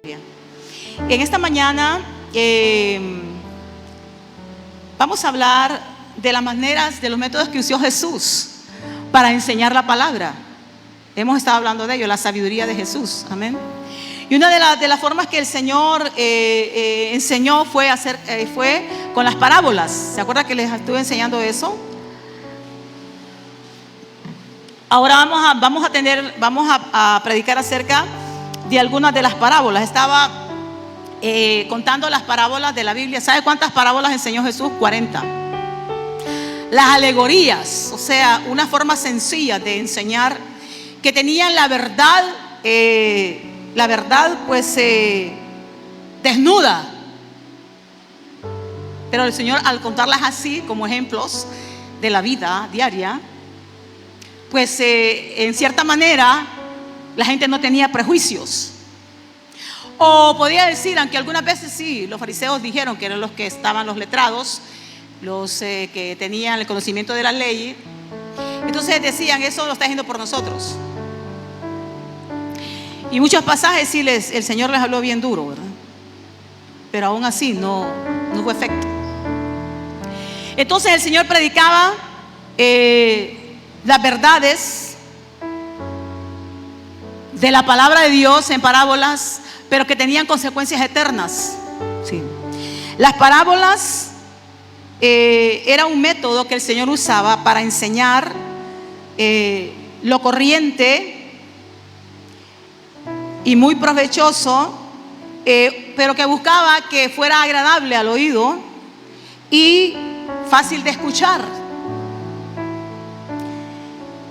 Bien. En esta mañana vamos a hablar de las maneras, de los métodos que usó Jesús para enseñar la palabra. Hemos estado hablando de ello, la sabiduría de Jesús. Amén. Y una de las formas que el Señor enseñó fue con las parábolas. ¿Se acuerdan que les estuve enseñando eso? Ahora vamos a predicar acerca de algunas de las parábolas. Estaba contando las parábolas de la Biblia. ¿Sabe cuántas parábolas enseñó Jesús? 40. Las alegorías, o sea, una forma sencilla de enseñar, que tenían la verdad pues desnuda. Pero el Señor, al contarlas así como ejemplos de la vida diaria, pues en cierta manera la gente no tenía prejuicios. O podía decir, aunque algunas veces sí, los fariseos dijeron que eran los que estaban los letrados, los que tenían el conocimiento de la ley. Entonces decían, eso lo está haciendo por nosotros. Y muchos pasajes sí el Señor les habló bien duro, ¿verdad? Pero aún así no hubo efecto. Entonces el Señor predicaba las verdades de la palabra de Dios en parábolas, pero que tenían consecuencias eternas. Sí. Las parábolas era un método que el Señor usaba para enseñar lo corriente y muy provechoso, pero que buscaba que fuera agradable al oído y fácil de escuchar,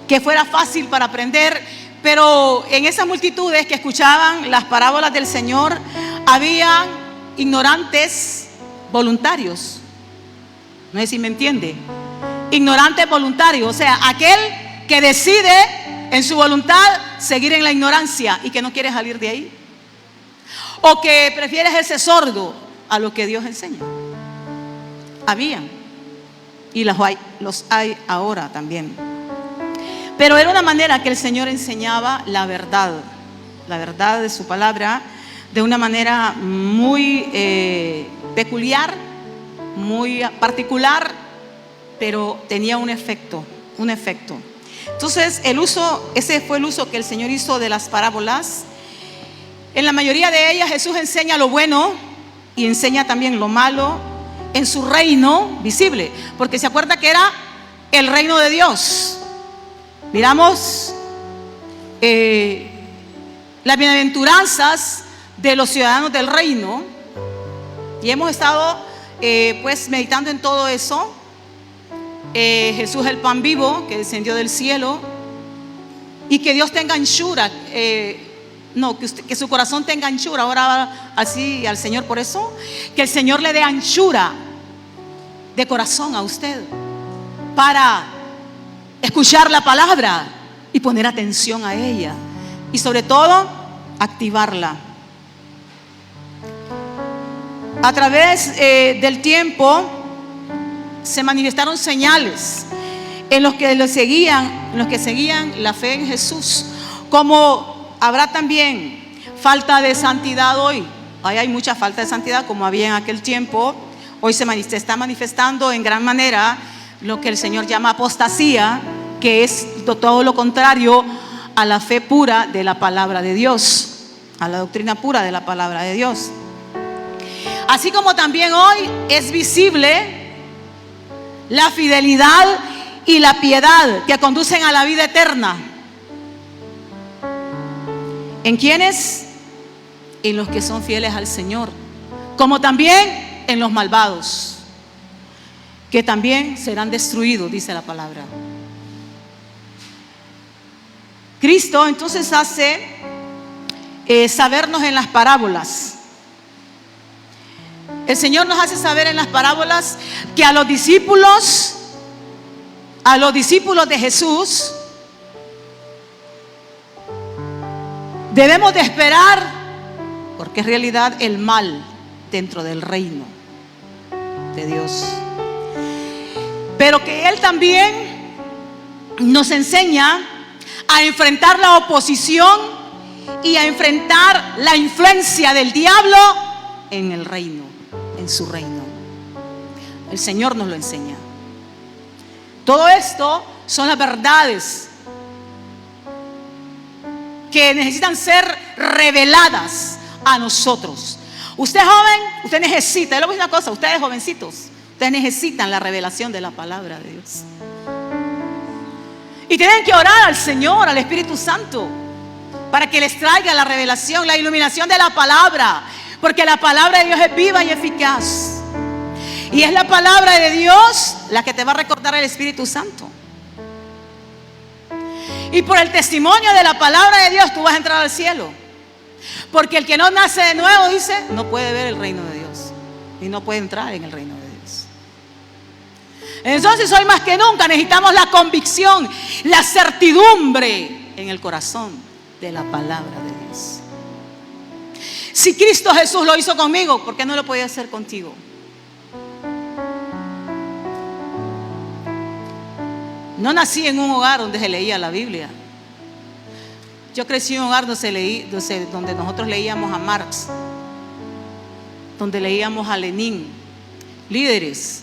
que fuera fácil para aprender. Pero en esas multitudes que escuchaban las parábolas del Señor, había ignorantes voluntarios. No sé si me entiende. Ignorantes voluntarios, o sea, aquel que decide en su voluntad seguir en la ignorancia y que no quiere salir de ahí, o que prefiere ser sordo a lo que Dios enseña. Habían, y los hay ahora también. Pero era una manera que el Señor enseñaba la verdad de su palabra, de una manera muy peculiar, muy particular, pero tenía un efecto. Entonces ese fue el uso que el Señor hizo de las parábolas. En la mayoría de ellas Jesús enseña lo bueno y enseña también lo malo en su reino visible, porque se acuerda que era el reino de Dios. Miramos las bienaventuranzas de los ciudadanos del reino, y hemos estado pues meditando en todo eso. Jesús el pan vivo que descendió del cielo, y que Dios tenga anchura, que su corazón tenga anchura. Ahora así al Señor por eso, que el Señor le dé anchura de corazón a usted para escuchar la palabra y poner atención a ella, y sobre todo activarla. A través del tiempo se manifestaron señales en los que seguían la fe en Jesús. Como habrá también falta de santidad hoy. Hay mucha falta de santidad como había en aquel tiempo. Hoy se está manifestando en gran manera lo que el Señor llama apostasía, que es todo lo contrario a la fe pura de la palabra de Dios, a la doctrina pura de la palabra de Dios. Así como también hoy es visible la fidelidad y la piedad que conducen a la vida eterna. ¿En quiénes? En los que son fieles al Señor, como también en los malvados, que también serán destruidos, dice la palabra. Cristo entonces hace sabernos en las parábolas. El Señor nos hace saber en las parábolas que a los discípulos de Jesús debemos de esperar, porque es realidad el mal dentro del reino de Dios. Pero que Él también nos enseña a enfrentar la oposición y a enfrentar la influencia del diablo en el reino, en su reino. El Señor nos lo enseña. Todo esto son las verdades que necesitan ser reveladas a nosotros. Usted joven, usted necesita, yo le voy a decir una cosa, ustedes jovencitos, ustedes necesitan la revelación de la palabra de Dios. Y tienen que orar al Señor, al Espíritu Santo, para que les traiga la revelación, la iluminación de la palabra. Porque la palabra de Dios es viva y eficaz. Y es la palabra de Dios la que te va a recordar el Espíritu Santo. Y por el testimonio de la palabra de Dios tú vas a entrar al cielo. Porque el que no nace de nuevo, dice, no puede ver el reino de Dios. Y no puede entrar en el reino de Dios. Entonces hoy más que nunca necesitamos la convicción, la certidumbre en el corazón de la palabra de Dios. Si Cristo Jesús lo hizo conmigo, ¿por qué no lo podía hacer contigo? No nací en un hogar donde se leía la Biblia. Yo crecí en un hogar donde nosotros leíamos a Marx, donde leíamos a Lenin, líderes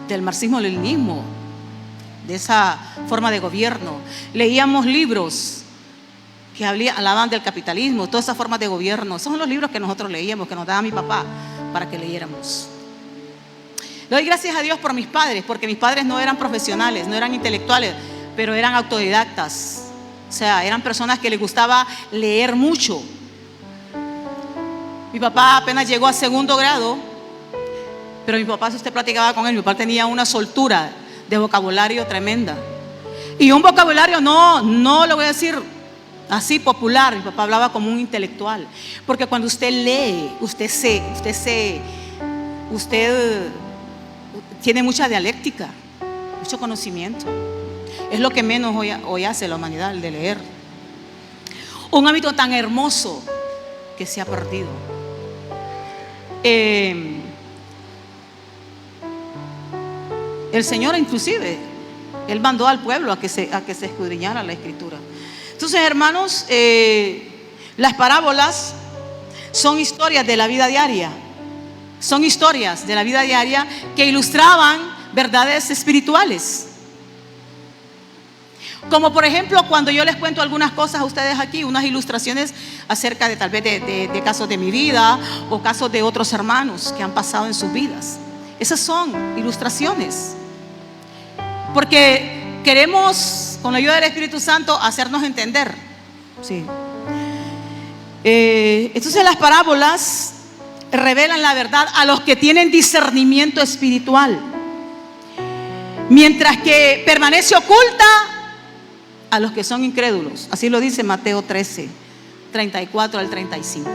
del marxismo-leninismo, de esa forma de gobierno. Leíamos libros que hablaban del capitalismo, todas esas formas de gobierno. Esos son los libros que nosotros leíamos, que nos daba mi papá para que leyéramos. Le doy gracias a Dios por mis padres, porque mis padres no eran profesionales, no eran intelectuales, pero eran autodidactas. O sea, eran personas que les gustaba leer mucho. Mi papá apenas llegó a 2º grado, pero mi papá, si usted platicaba con él, mi papá tenía una soltura de vocabulario tremenda. Y un vocabulario no lo voy a decir así popular. Mi papá hablaba como un intelectual. Porque cuando usted lee, usted tiene mucha dialéctica, mucho conocimiento. Es lo que menos hoy hace la humanidad, el de leer. Un hábito tan hermoso que se ha perdido. El Señor inclusive, Él mandó al pueblo a que se escudriñara la Escritura. Entonces, hermanos, las parábolas son historias de la vida diaria. Son historias de la vida diaria que ilustraban verdades espirituales. Como por ejemplo, cuando yo les cuento algunas cosas a ustedes aquí, unas ilustraciones acerca de tal vez de casos de mi vida o casos de otros hermanos que han pasado en sus vidas. Esas son ilustraciones. Porque queremos, con la ayuda del Espíritu Santo, hacernos entender. Sí. Entonces las parábolas revelan la verdad a los que tienen discernimiento espiritual, mientras que permanece oculta a los que son incrédulos. Así lo dice Mateo 13, 34 al 35.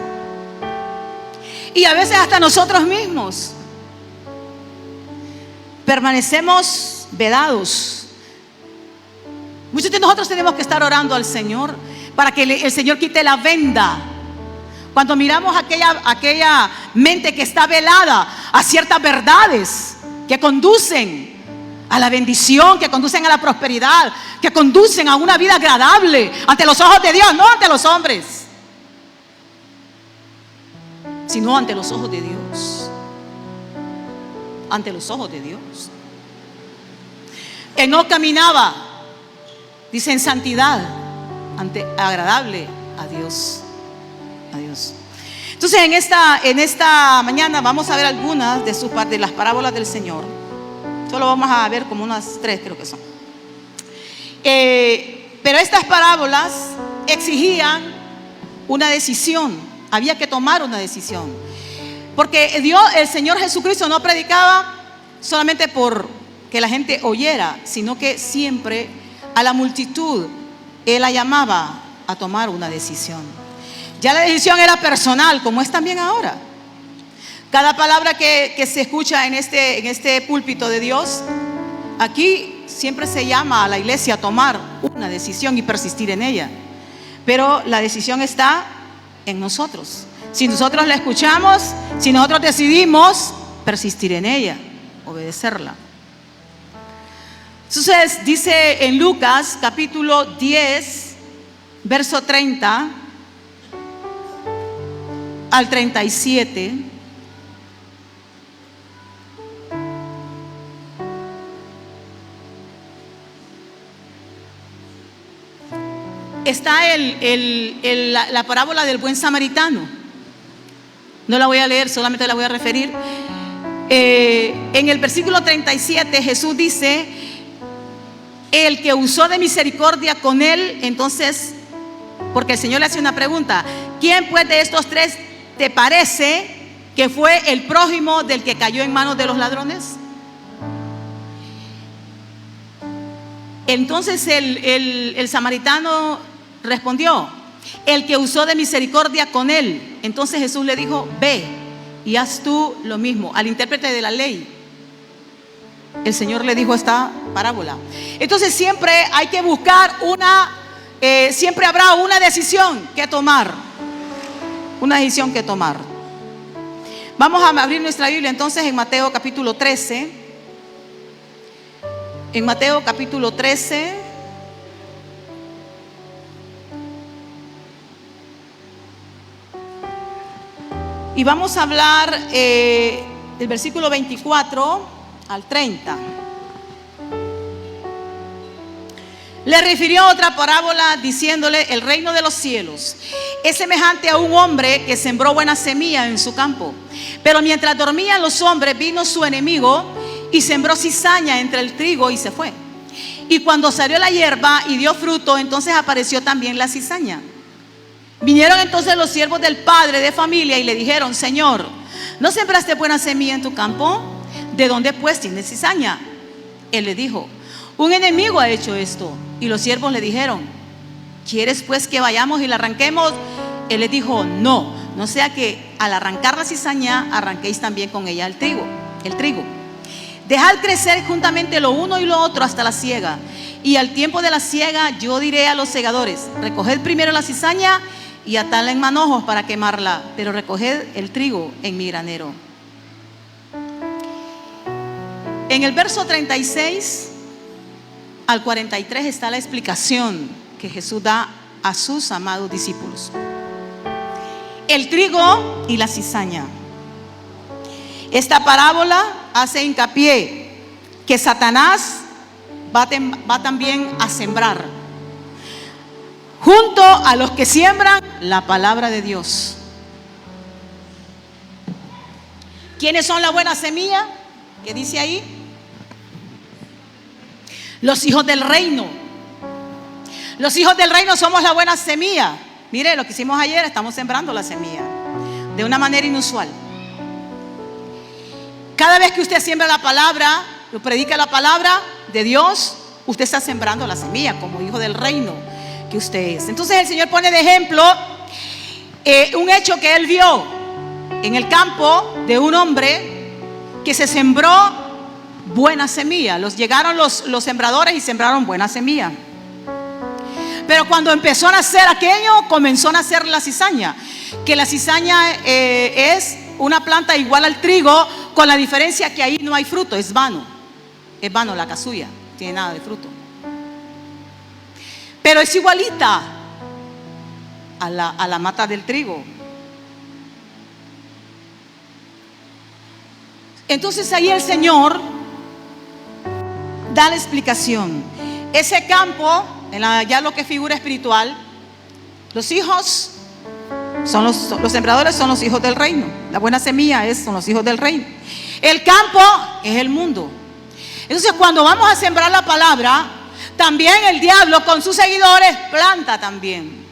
Y a veces hasta nosotros mismos permanecemos vedados. Muchos de nosotros tenemos que estar orando al Señor para que el Señor quite la venda. Cuando miramos aquella mente que está velada a ciertas verdades que conducen a la bendición, que conducen a la prosperidad, que conducen a una vida agradable ante los ojos de Dios, no ante los hombres, sino ante los ojos de Dios. Ante los ojos de Dios. Enoc caminaba, dice, en santidad, agradable a Dios. A Dios. Entonces en esta mañana vamos a ver algunas de las parábolas del Señor. Solo vamos a ver como unas 3, creo que son. Pero estas parábolas exigían una decisión. Había que tomar una decisión. Porque el Señor Jesucristo no predicaba solamente por que la gente oyera, sino que siempre a la multitud Él la llamaba a tomar una decisión. Ya la decisión era personal, como es también ahora. Cada palabra que se escucha en este púlpito de Dios, aquí siempre se llama a la iglesia a tomar una decisión y persistir en ella. Pero la decisión está en nosotros. Si nosotros la escuchamos, si nosotros decidimos persistir en ella, obedecerla. Entonces dice en Lucas capítulo 10, verso 30 al 37. Está la parábola del buen samaritano. No la voy a leer, solamente la voy a referir. En el versículo 37 Jesús dice: el que usó de misericordia con él. Entonces, porque el Señor le hace una pregunta: ¿quién pues de estos tres te parece que fue el prójimo del que cayó en manos de los ladrones? Entonces el samaritano respondió: el que usó de misericordia con él. Entonces Jesús le dijo: ve y haz tú lo mismo. Al intérprete de la ley, el Señor le dijo esta parábola. Entonces siempre hay que buscar siempre habrá una decisión que tomar. Una decisión que tomar. Vamos a abrir nuestra Biblia entonces en Mateo capítulo 13. En Mateo capítulo 13. Y vamos a hablar del versículo 24 al 30. Le refirió otra parábola diciéndole: el reino de los cielos es semejante a un hombre que sembró buena semilla en su campo. Pero mientras dormían los hombres, vino su enemigo y sembró cizaña entre el trigo y se fue. Y cuando salió la hierba y dio fruto, entonces apareció también la cizaña. Vinieron entonces los siervos del padre de familia y le dijeron: Señor, ¿no sembraste buena semilla en tu campo? ¿De dónde pues tienes cizaña? Él le dijo: un enemigo ha hecho esto. Y los siervos le dijeron: ¿quieres pues que vayamos y la arranquemos? Él les dijo: no sea que al arrancar la cizaña arranquéis también con ella el trigo. Dejad crecer juntamente lo uno y lo otro hasta la siega. Y al tiempo de la siega yo diré a los segadores: recoged primero la cizaña y atadla en manojos para quemarla, pero recoged el trigo en mi granero. En el verso 36 al 43 está la explicación que Jesús da a sus amados discípulos. El trigo y la cizaña. Esta parábola hace hincapié que Satanás va también a sembrar junto a los que siembran la palabra de Dios. ¿Quiénes son la buena semilla? ¿Qué dice ahí? Los hijos del reino. Los hijos del reino somos la buena semilla. Mire lo que hicimos ayer, estamos sembrando la semilla de una manera inusual. Cada vez que usted siembra la palabra, predica la palabra de Dios, usted está sembrando la semilla como hijo del reino que usted es. Entonces el Señor pone de ejemplo un hecho que él vio en el campo de un hombre que se sembró buena semilla. Llegaron los sembradores y sembraron buena semilla. Pero cuando empezó a nacer aquello, comenzó a nacer la cizaña. Que la cizaña es una planta igual al trigo, con la diferencia que ahí no hay fruto, es vano. Es vano la casulla, no tiene nada de fruto. Pero es igualita a la mata del trigo. Entonces ahí el Señor da la explicación. Ese campo, ya lo que figura espiritual, los hijos son los sembradores, son los hijos del reino. La buena semilla son los hijos del reino. El campo es el mundo. Entonces cuando vamos a sembrar la palabra, también el diablo con sus seguidores planta también.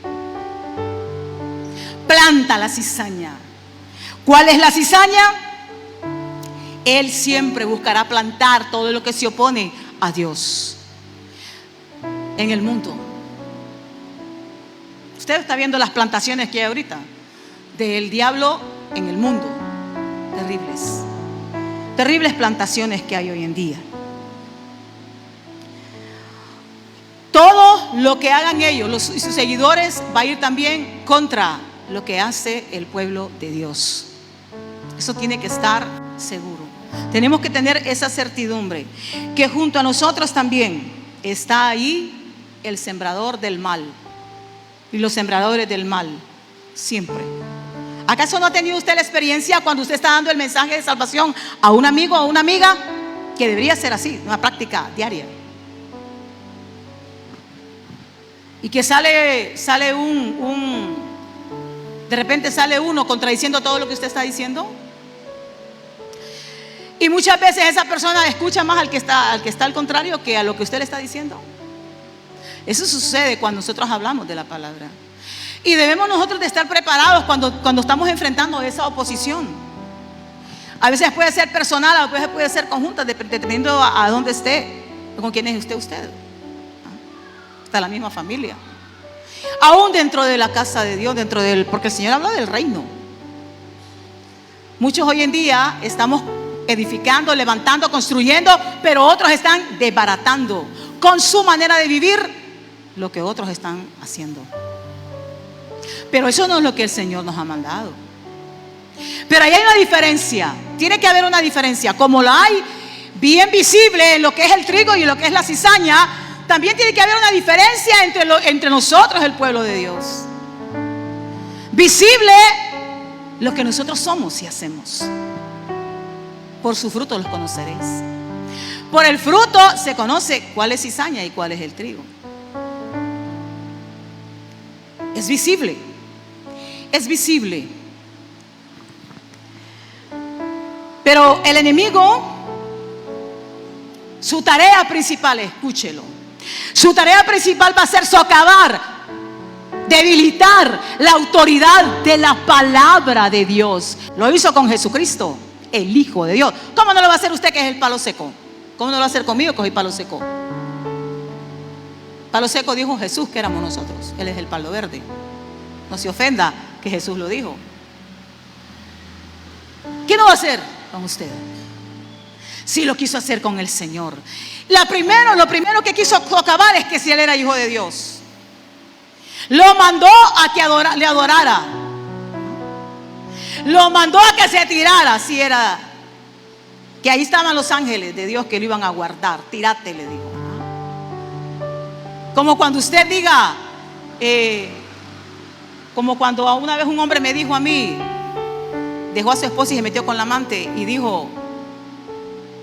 Planta la cizaña. ¿Cuál es la cizaña? Él siempre buscará plantar todo lo que se opone a Dios en el mundo. Usted está viendo las plantaciones que hay ahorita del diablo en el mundo. Terribles plantaciones que hay hoy en día. Todo lo que hagan ellos y sus seguidores va a ir también contra lo que hace el pueblo de Dios. Eso tiene que estar seguro. Tenemos que tener esa certidumbre que junto a nosotros también está ahí el sembrador del mal. y los sembradores del mal, siempre. ¿Acaso no ha tenido usted la experiencia cuando usted está dando el mensaje de salvación a un amigo o a una amiga? Que debería ser así, una práctica diaria. Y que de repente sale uno contradiciendo todo lo que usted está diciendo. Y muchas veces esa persona escucha más al que está al contrario que a lo que usted le está diciendo. Eso sucede cuando nosotros hablamos de la palabra. Y debemos nosotros de estar preparados cuando estamos enfrentando esa oposición. A veces puede ser personal, a veces puede ser conjunta, dependiendo a dónde esté, con quién es usted. Está la misma familia. Aún dentro de la casa de Dios, porque el Señor habla del reino. Muchos hoy en día estamos edificando, levantando, construyendo, pero otros están desbaratando con su manera de vivir lo que otros están haciendo. Pero eso no es lo que el Señor nos ha mandado. Pero ahí hay una diferencia. Tiene que haber una diferencia. Como la hay bien visible en lo que es el trigo y lo que es la cizaña, también tiene que haber una diferencia entre nosotros, el pueblo de Dios. Visible lo que nosotros somos y hacemos. Por su fruto los conoceréis. Por el fruto se conoce cuál es cizaña y cuál es el trigo. Es visible. Es visible. Pero el enemigo, su tarea principal, escúchelo, su tarea principal va a ser socavar, debilitar la autoridad de la palabra de Dios. Lo hizo con Jesucristo, el Hijo de Dios. ¿Cómo no lo va a hacer usted, que es el palo seco? ¿Cómo no lo va a hacer conmigo, que soy palo seco? Palo seco dijo Jesús que éramos nosotros. Él es el palo verde. No se ofenda que Jesús lo dijo. ¿Qué no va a hacer con usted? Sí lo quiso hacer con el Señor. Lo primero que quiso socavar es que si Él era Hijo de Dios, lo mandó a que le adorara. Lo mandó a que se tirara. Si era que ahí estaban los ángeles de Dios que lo iban a guardar. Tírate, le dijo. Como cuando usted diga, como cuando una vez un hombre me dijo a mí, dejó a su esposa y se metió con la amante y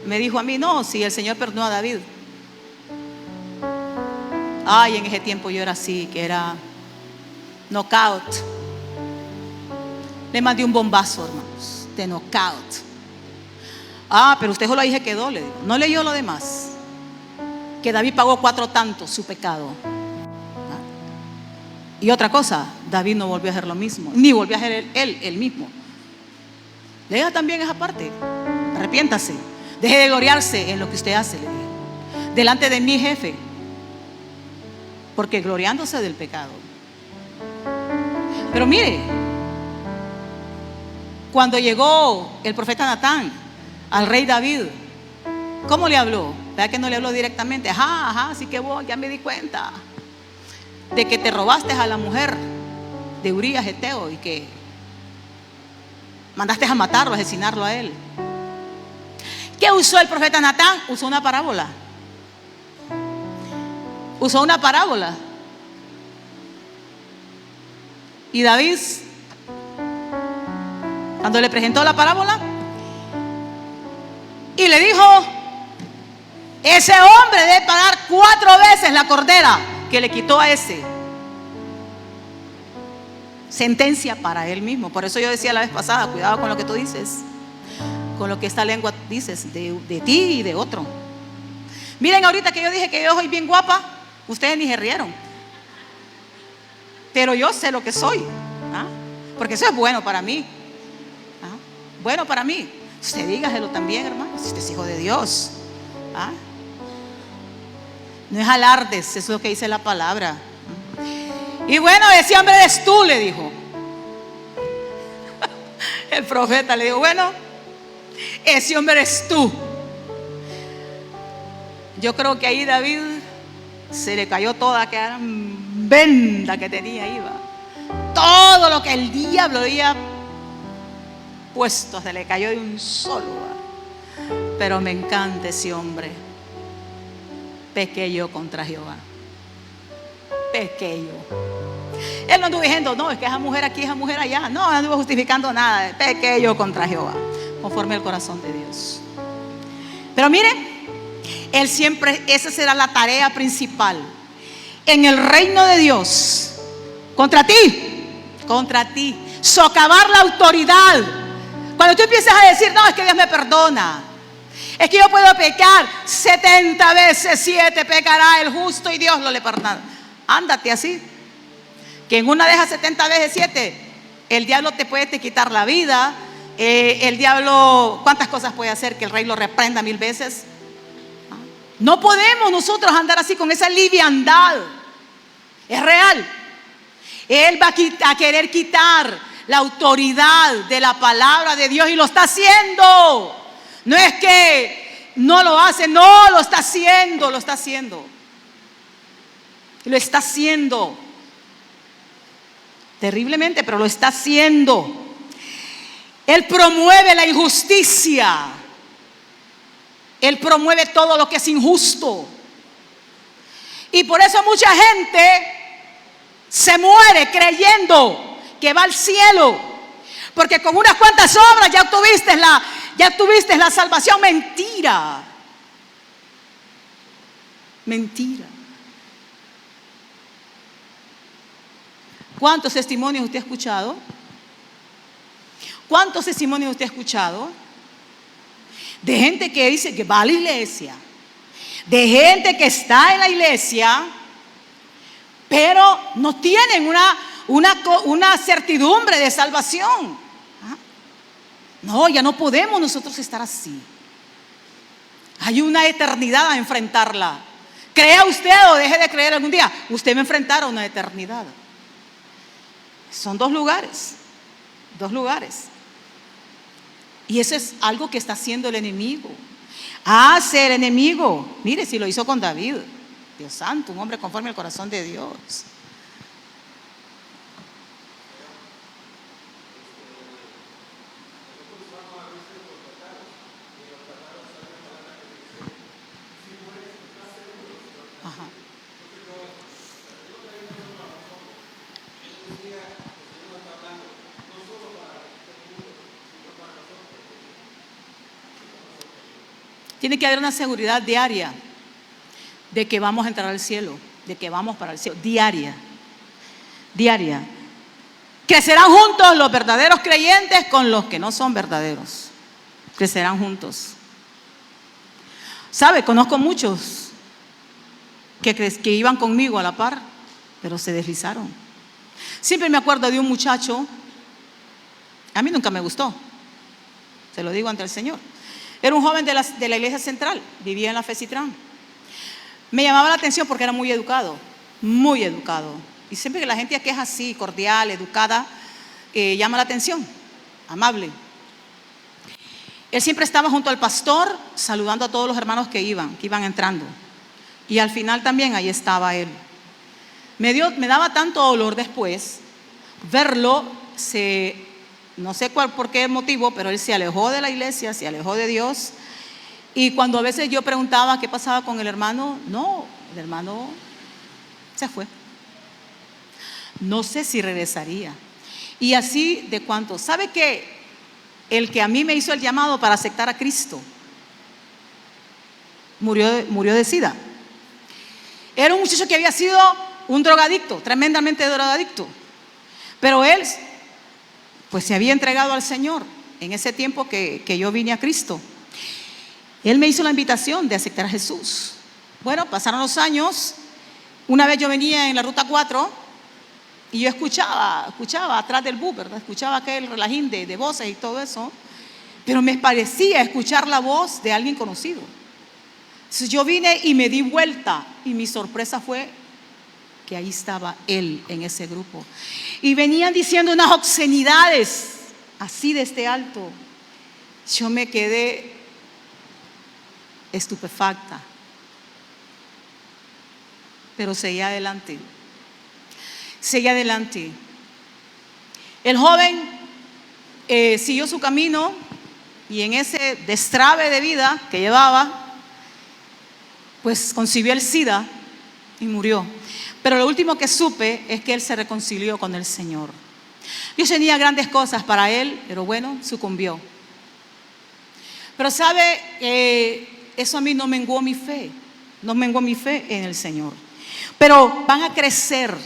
me dijo a mí, no, si el Señor perdonó a David. Ay, en ese tiempo yo era así, que era knockout. Le mandé un bombazo, hermanos, de knockout. Pero usted solo ahí se quedó, le digo. No leyó lo demás. Que David pagó 4 tantos su pecado. Y otra cosa, David no volvió a hacer lo mismo, ni volvió a hacer él mismo. Lea también esa parte. Arrepiéntase. Deje de gloriarse en lo que usted hace, le digo, delante de mi jefe, porque gloriándose del pecado. Pero mire, cuando llegó el profeta Natán al rey David, ¿cómo le habló? ¿Verdad que no le habló directamente? Así que vos, ya me di cuenta de que te robaste a la mujer de Urías Eteo y que mandaste a matarlo, a asesinarlo a él. ¿Qué usó el profeta Natán? Usó una parábola. Usó una parábola. Y David, cuando le presentó la parábola y le dijo, ese hombre debe pagar 4 veces la cordera que le quitó a ese. Sentencia para él mismo. Por eso yo decía la vez pasada, cuidado con lo que tú dices, con lo que esta lengua dices de ti y de otro. Miren, ahorita que yo dije que yo soy bien guapa, ustedes ni se rieron, pero yo sé lo que soy, porque eso es bueno para mí, bueno para mí. Usted dígaselo también, hermano, si usted es hijo de Dios. No es alardes, eso es lo que dice la palabra. Y bueno, ese hombre eres tú, le dijo. El profeta le dijo, bueno, ese hombre eres tú. Yo creo que ahí David se le cayó toda aquella venda que tenía, iba. Todo lo que el diablo había puesto se le cayó de un solo. Pero me encanta ese hombre. Pequé yo contra Jehová. pequé yo. Él no anduvo diciendo, no, es que esa mujer aquí, esa mujer allá. No anduvo justificando nada. Pequé yo contra Jehová, conforme al corazón de Dios. Pero miren, él siempre, esa será la tarea principal en el reino de Dios. Contra ti, socavar la autoridad. Cuando tú empiezas a decir, no, es que Dios me perdona, es que yo puedo pecar 70 veces 7 pecará el justo y Dios lo le perdona. Ándate así, que en una de esas 70 veces 7 el diablo te puede quitar la vida. El diablo, ¿cuántas cosas puede hacer? Que el rey lo reprenda 1000 veces. No podemos nosotros andar así con esa liviandad. Es real. Él va a querer quitar la autoridad de la palabra de Dios y lo está haciendo. No es que no lo hace, no, lo está haciendo, lo está haciendo. Lo está haciendo. Terriblemente, pero lo está haciendo. Él promueve la injusticia. Él promueve todo lo que es injusto. Y por eso mucha gente se muere creyendo que va al cielo, porque con unas cuantas obras ya obtuviste la salvación. Mentira. Mentira. ¿Cuántos testimonios usted ha escuchado? ¿Cuántos testimonios usted ha escuchado? De gente que dice que va a la iglesia, de gente que está en la iglesia, pero no tienen una certidumbre de salvación. No, ya no podemos nosotros estar así. Hay una eternidad a enfrentarla. Crea usted o deje de creer algún día, usted va a enfrentar a una eternidad. Son dos lugares. Y eso es algo que está haciendo el enemigo. Hace el enemigo. Mire, si lo hizo con David. Dios santo, un hombre conforme al corazón de Dios. Ajá. Tiene que haber una seguridad diaria de que vamos a entrar al cielo, de que vamos para el cielo, diaria. Crecerán juntos los verdaderos creyentes con los que no son verdaderos. Crecerán juntos. ¿Sabe? Conozco muchos que iban conmigo a la par, pero se deslizaron. Siempre me acuerdo de un muchacho, a mí nunca me gustó, se lo digo ante el Señor. Era un joven de la iglesia central, vivía en la Fecitrán. Me llamaba la atención porque era muy educado. Y siempre que la gente aquí es así, cordial, educada, llama la atención, amable. Él siempre estaba junto al pastor, saludando a todos los hermanos que iban entrando. Y al final también ahí estaba él. Me daba tanto dolor después verlo, no sé por qué motivo, pero él se alejó de la iglesia, se alejó de Dios. Y cuando a veces yo preguntaba qué pasaba con el hermano, no, el hermano se fue. No sé si regresaría. Y así de cuánto. ¿Sabe que el que a mí me hizo el llamado para aceptar a Cristo murió de SIDA? Era un muchacho que había sido un drogadicto, tremendamente drogadicto. Pero él pues se había entregado al Señor en ese tiempo que yo vine a Cristo. Él me hizo la invitación de aceptar a Jesús. Bueno, pasaron los años. Una vez yo venía en la ruta 4 y yo escuchaba atrás del bus, ¿verdad? Escuchaba aquel relajín de voces y todo eso, pero me parecía escuchar la voz de alguien conocido. Entonces yo vine y me di vuelta y mi sorpresa fue que ahí estaba él en ese grupo. Y venían diciendo unas obscenidades así de este alto. Yo me quedé estupefacta, pero seguí adelante. El joven siguió su camino y en ese destrave de vida que llevaba, pues concibió el SIDA y murió. Pero lo último que supe es que él se reconcilió con el Señor. Dios tenía grandes cosas para él, pero bueno, sucumbió. Pero sabe, eso a mí no menguó mi fe. No menguó mi fe en el Señor. Pero van a crecer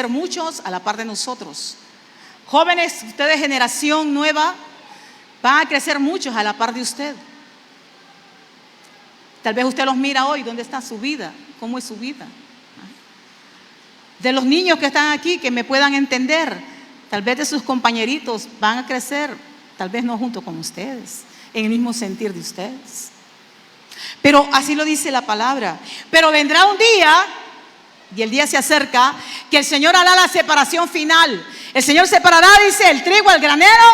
muchos a la par de nosotros. Jóvenes, ustedes generación nueva, van a crecer muchos a la par de usted. Tal vez usted los mira hoy, ¿dónde está su vida? ¿Cómo es su vida? De los niños que están aquí, que me puedan entender, tal vez de sus compañeritos van a crecer, tal vez no junto con ustedes, en el mismo sentir de ustedes. Pero así lo dice la palabra. Pero vendrá un día, y el día se acerca, que el Señor hará la separación final. El Señor separará, dice, el trigo al granero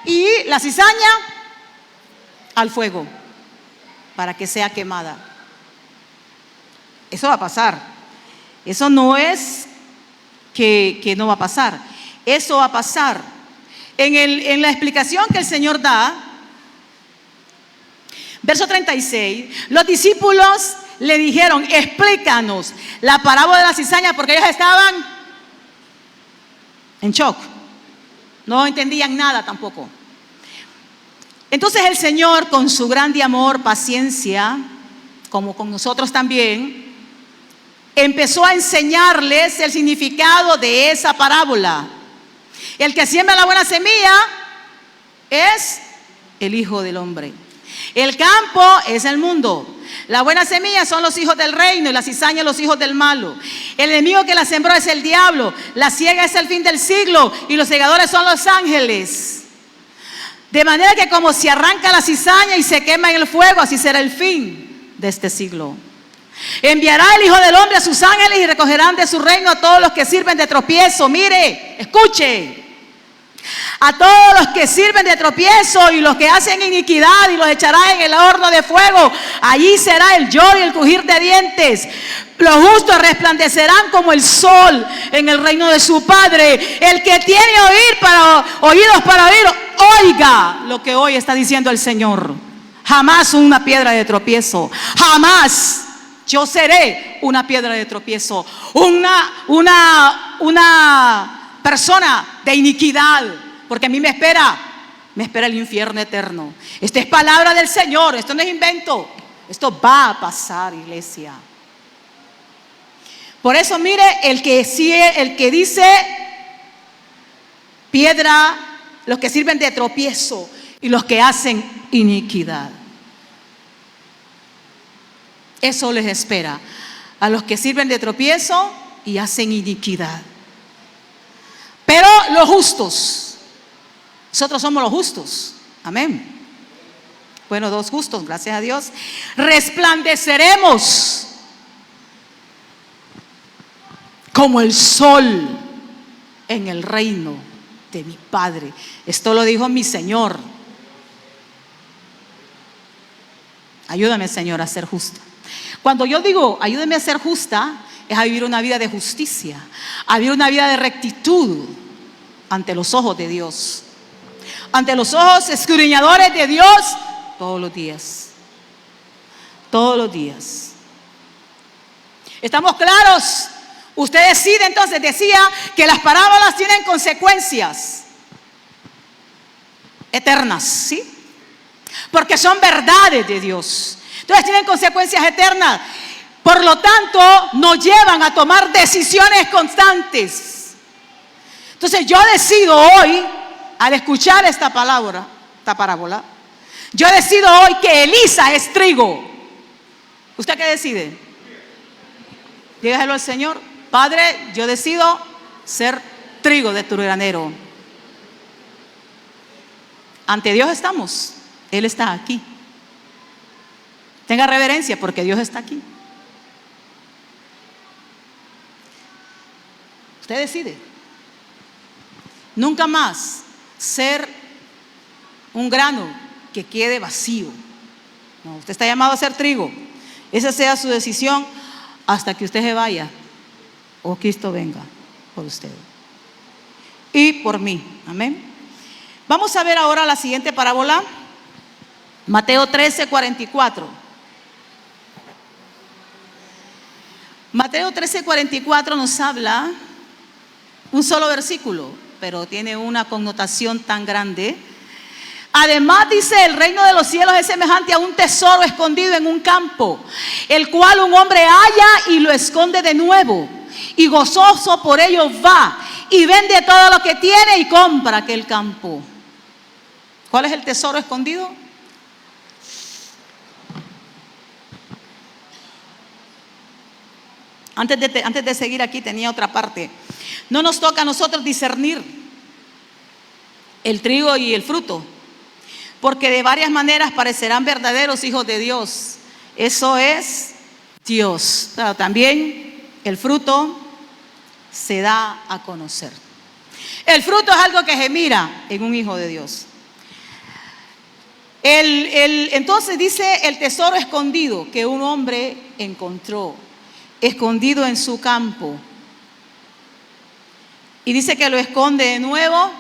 y la cizaña al fuego, para que sea quemada. Eso va a pasar. Eso no es que no va a pasar. Eso va a pasar. En la explicación que el Señor da, verso 36, los discípulos le dijeron, explícanos la parábola de la cizaña, porque ellos estaban en shock. No entendían nada tampoco. Entonces el Señor, con su grande amor, paciencia, como con nosotros también, empezó a enseñarles el significado de esa parábola. El que siembra la buena semilla es el Hijo del Hombre. El campo es el mundo. La buena semilla son los hijos del reino y la cizaña los hijos del malo. El enemigo que la sembró es el diablo. La siega es el fin del siglo y los segadores son los ángeles. De manera que como se arranca la cizaña y se quema en el fuego, así será el fin de este siglo. Enviará el Hijo del Hombre a sus ángeles y recogerán de su reino a todos los que sirven de tropiezo. Mire, escuche. A todos los que sirven de tropiezo y los que hacen iniquidad, y los echará en el horno de fuego. Allí será el lloro y el crujir de dientes. Los justos resplandecerán como el sol en el reino de su Padre. El que tiene oídos para oír, oiga lo que hoy está diciendo el Señor. Jamás una piedra de tropiezo. Jamás yo seré una piedra de tropiezo. Una persona de iniquidad. Porque a mí me espera el infierno eterno. Esta es palabra del Señor. Esto no es invento. Esto va a pasar, iglesia. Por eso mire, el que dice piedra, los que sirven de tropiezo y los que hacen iniquidad. Eso les espera a los que sirven de tropiezo y hacen iniquidad. Pero los justos, nosotros somos los justos, amén. Bueno, dos justos, gracias a Dios. Resplandeceremos como el sol en el reino de mi Padre. Esto lo dijo mi Señor. Ayúdame, Señor, a ser justa. Cuando yo digo ayúdame a ser justa, es a vivir una vida de justicia, a vivir una vida de rectitud ante los ojos de Dios, ante los ojos escudriñadores de Dios, todos los días. Todos los días. ¿Estamos claros? Usted decide, entonces, decía que las parábolas tienen consecuencias eternas, ¿sí? Porque son verdades de Dios. Entonces tienen consecuencias eternas. Por lo tanto, nos llevan a tomar decisiones constantes. Entonces yo decido hoy, al escuchar esta parábola, yo decido hoy que Elisa es trigo. ¿Usted qué decide? Dígaselo al Señor. Padre, yo decido ser trigo de tu granero. Ante Dios estamos. Él está aquí. Tenga reverencia porque Dios está aquí. Usted decide. Nunca más ser un grano que quede vacío. No, usted está llamado a ser trigo. Esa sea su decisión hasta que usted se vaya o Cristo venga por usted y por mí. Amén. Vamos a ver ahora la siguiente parábola. Mateo 13:44. Mateo 13:44 nos habla, un solo versículo, pero tiene una connotación tan grande. Además dice, el reino de los cielos es semejante a un tesoro escondido en un campo, el cual un hombre halla y lo esconde de nuevo, y gozoso por ello va y vende todo lo que tiene y compra aquel campo. ¿Cuál es el tesoro escondido? Antes de seguir aquí tenía otra parte. No nos toca a nosotros discernir el trigo y el fruto, porque de varias maneras parecerán verdaderos hijos de Dios. Eso es Dios. Pero también el fruto se da a conocer. El fruto es algo que se mira en un hijo de Dios. Entonces dice el tesoro escondido que un hombre encontró, escondido en su campo. Y dice que lo esconde de nuevo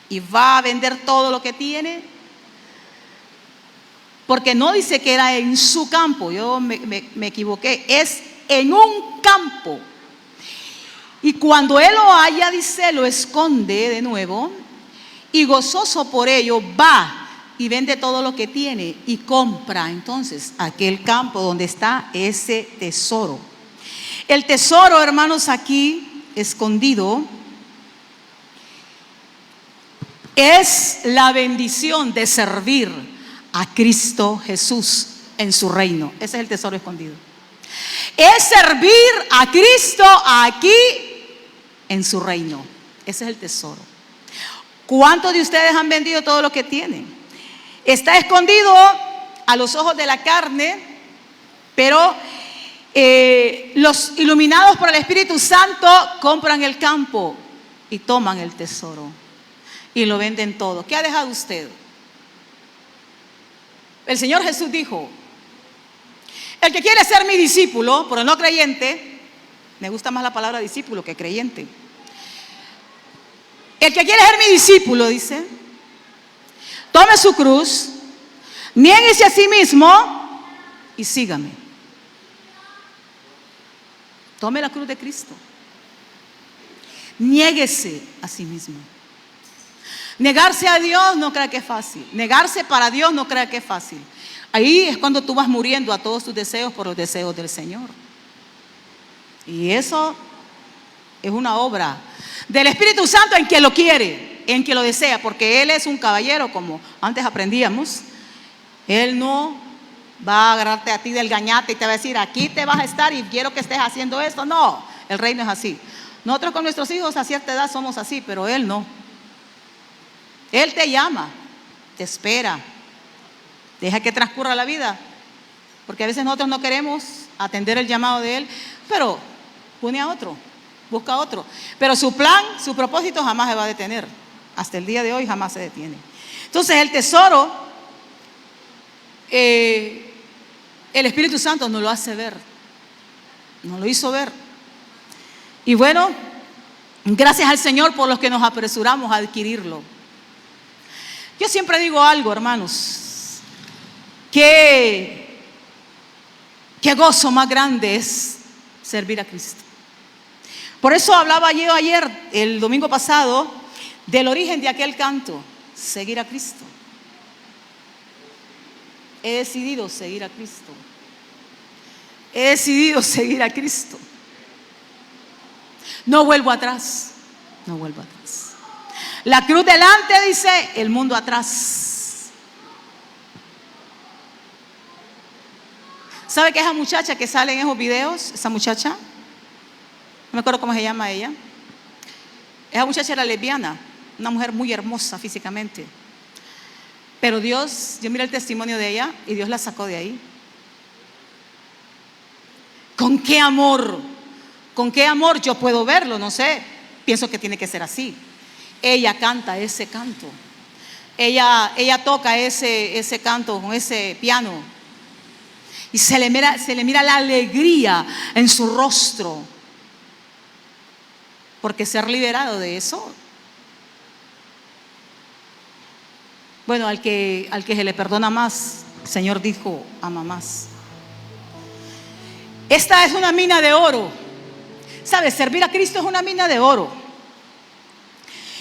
y va a vender todo lo que tiene. Porque no dice que era en su campo, yo me equivoqué, es en un campo. Y cuando él lo haya, dice, lo esconde de nuevo y gozoso por ello va y vende todo lo que tiene y compra entonces aquel campo donde está ese tesoro. El tesoro, hermanos, aquí escondido es la bendición de servir a Cristo Jesús en su reino. Ese es el tesoro escondido. Es servir a Cristo aquí en su reino. Ese es el tesoro. ¿Cuántos de ustedes han vendido todo lo que tienen? Está escondido a los ojos de la carne, pero los iluminados por el Espíritu Santo compran el campo y toman el tesoro y lo venden todo. ¿Qué ha dejado usted? El Señor Jesús dijo: el que quiere ser mi discípulo, pero no creyente, me gusta más la palabra discípulo que creyente. El que quiere ser mi discípulo, dice, tome su cruz, niéguese a sí mismo y sígame. Tome la cruz de Cristo. Niéguese a sí mismo. Negarse a Dios no crea que es fácil. Negarse para Dios no crea que es fácil. Ahí es cuando tú vas muriendo a todos tus deseos por los deseos del Señor. Y eso es una obra del Espíritu Santo en quien lo quiere, en quien lo desea, porque Él es un caballero, como antes aprendíamos. Él no va a agarrarte a ti del gañate y te va a decir: aquí te vas a estar y quiero que estés haciendo esto. No, el reino es así. Nosotros con nuestros hijos a cierta edad somos así, pero Él no. Él te llama, te espera, deja que transcurra la vida, porque a veces nosotros no queremos atender el llamado de Él, pero pone a otro, busca a otro. Pero su plan, su propósito jamás se va a detener. Hasta el día de hoy jamás se detiene. Entonces el tesoro, el Espíritu Santo nos lo hace ver, nos lo hizo ver. Y bueno, gracias al Señor por los que nos apresuramos a adquirirlo. Yo siempre digo algo, hermanos, qué gozo más grande es servir a Cristo. Por eso hablaba yo ayer, el domingo pasado, del origen de aquel canto: seguir a Cristo. He decidido seguir a Cristo. He decidido seguir a Cristo. No vuelvo atrás. No vuelvo atrás. La cruz delante, dice, el mundo atrás. ¿Sabe que esa muchacha que sale en esos videos, esa muchacha, no me acuerdo cómo se llama ella, esa muchacha era lesbiana, una mujer muy hermosa físicamente, pero Dios, yo miré el testimonio de ella y Dios la sacó de ahí? ¿Con qué amor? ¿Con qué amor? Yo puedo verlo, no sé, pienso que tiene que ser así. Ella canta ese canto, ella toca ese canto con ese piano y se le mira la alegría en su rostro, porque ser liberado de eso, bueno, al que se le perdona más, el Señor dijo, ama más. Esta es una mina de oro. ¿Sabes? Servir a Cristo es una mina de oro.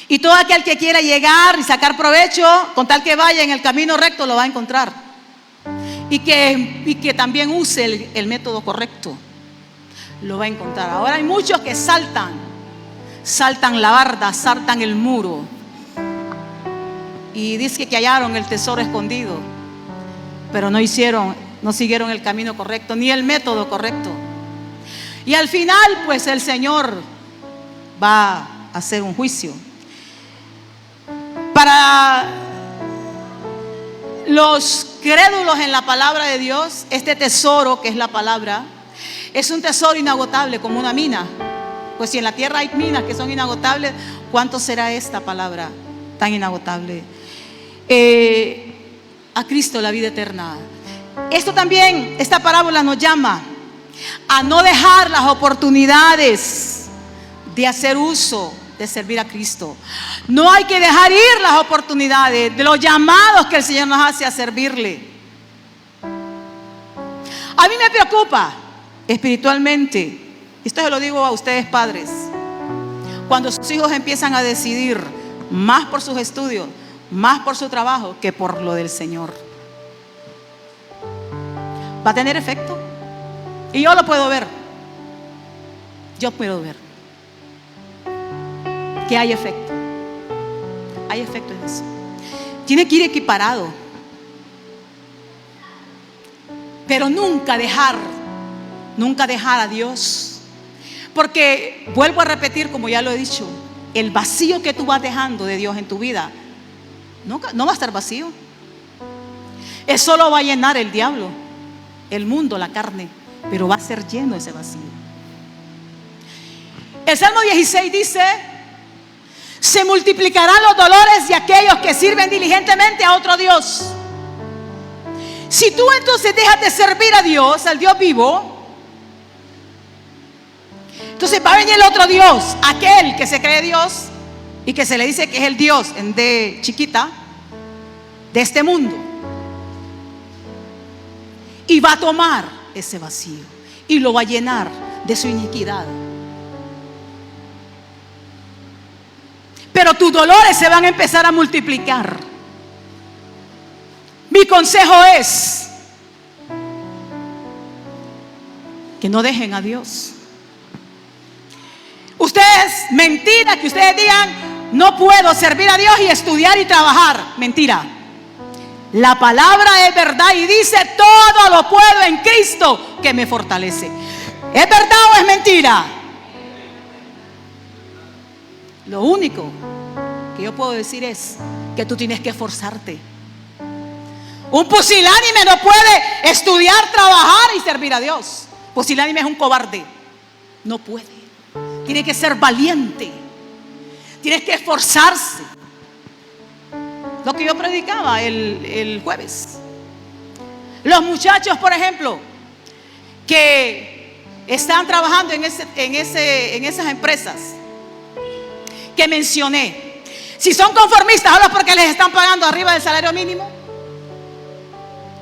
Y todo aquel que quiera llegar y sacar provecho, con tal que vaya en el camino recto, lo va a encontrar. Y que también use el método correcto, lo va a encontrar. Ahora hay muchos que saltan la barda, saltan el muro. Y dice que hallaron el tesoro escondido, pero no siguieron el camino correcto, ni el método correcto. Y al final, pues el Señor va a hacer un juicio. Para los crédulos en la palabra de Dios, este tesoro que es la palabra, es un tesoro inagotable como una mina. Pues si en la tierra hay minas que son inagotables, ¿cuánto será esta palabra tan inagotable? A Cristo la vida eterna. Esta parábola nos llama a no dejar las oportunidades de hacer uso de servir a Cristo. No hay que dejar ir las oportunidades de los llamados que el Señor nos hace a servirle. A mí me preocupa espiritualmente, y esto se lo digo a ustedes padres, cuando sus hijos empiezan a decidir más por sus estudios, más por su trabajo que por lo del Señor. ¿Va a tener efecto? Y yo lo puedo ver. Yo puedo ver que hay efecto. Hay efecto en eso. Tiene que ir equiparado. Pero nunca dejar a Dios. Porque vuelvo a repetir, como ya lo he dicho, el vacío que tú vas dejando de Dios en tu vida no va a estar vacío. Eso lo va a llenar el diablo, el mundo, la carne, pero va a ser lleno ese vacío. El Salmo 16 dice: se multiplicarán los dolores de aquellos que sirven diligentemente a otro Dios. Si tú entonces dejas de servir a Dios, al Dios vivo, entonces va a venir el otro Dios, aquel que se cree Dios y que se le dice que es el Dios en D chiquita de este mundo, y va a tomar ese vacío y lo va a llenar de su iniquidad. Pero tus dolores se van a empezar a multiplicar. Mi consejo es que no dejen a Dios. Ustedes, mentira que ustedes digan: no puedo servir a Dios y estudiar y trabajar. Mentira. La palabra es verdad y dice: todo lo puedo en Cristo que me fortalece. ¿Es verdad o es mentira? Lo único que yo puedo decir es que tú tienes que esforzarte. Un pusilánime no puede estudiar, trabajar y servir a Dios. Pusilánime es un cobarde. No puede. Tiene que ser valiente. Tienes que esforzarse. Lo que yo predicaba el jueves. Los muchachos, por ejemplo, que están trabajando en esas empresas que mencioné, si son conformistas, ahora porque les están pagando arriba del salario mínimo,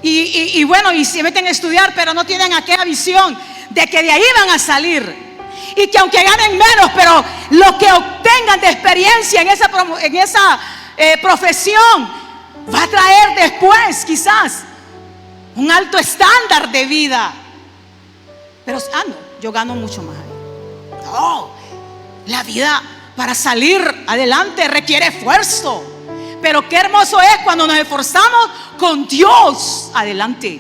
y bueno, y se meten a estudiar, pero no tienen aquella visión de que de ahí van a salir, y que aunque ganen menos, pero lo que obtengan de experiencia en esa profesión va a traer después quizás un alto estándar de vida. Pero no, yo gano mucho más. No, la vida para salir adelante requiere esfuerzo. Pero qué hermoso es cuando nos esforzamos con Dios adelante.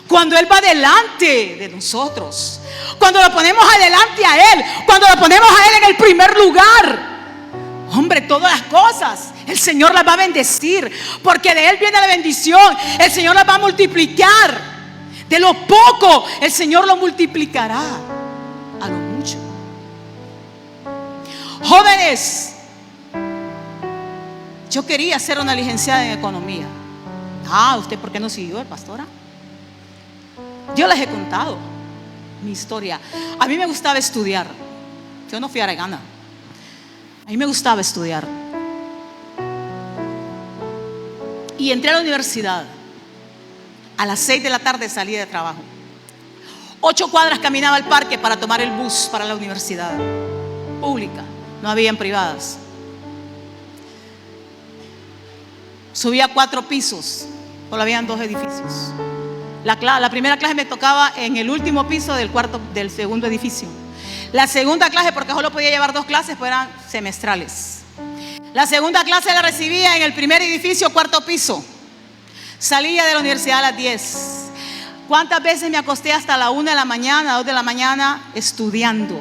Cuando Él va delante de nosotros. Cuando lo ponemos adelante a Él. Cuando lo ponemos a Él en el primer lugar. Hombre, todas las cosas el Señor las va a bendecir. Porque de Él viene la bendición. El Señor las va a multiplicar. De lo poco el Señor lo multiplicará a lo mucho. Jóvenes, yo quería ser una licenciada en economía. ¿Usted por qué no siguió, pastora? Yo les he contado mi historia. A mí me gustaba estudiar. Yo no fui aregana. A mí me gustaba estudiar. Y entré a la universidad. A las 6 de la tarde salí de trabajo. 8 cuadras caminaba al parque para tomar el bus para la universidad pública, no habían privadas. Subía 4 pisos, solo habían 2 edificios. La primera clase me tocaba en el último piso del segundo edificio. La segunda clase, porque solo podía llevar 2 clases, pues eran semestrales. La segunda clase la recibía en el primer edificio, 4º piso. Salía de la universidad a las 10. ¿Cuántas veces me acosté hasta la 1 de la mañana, 2 de la mañana, estudiando?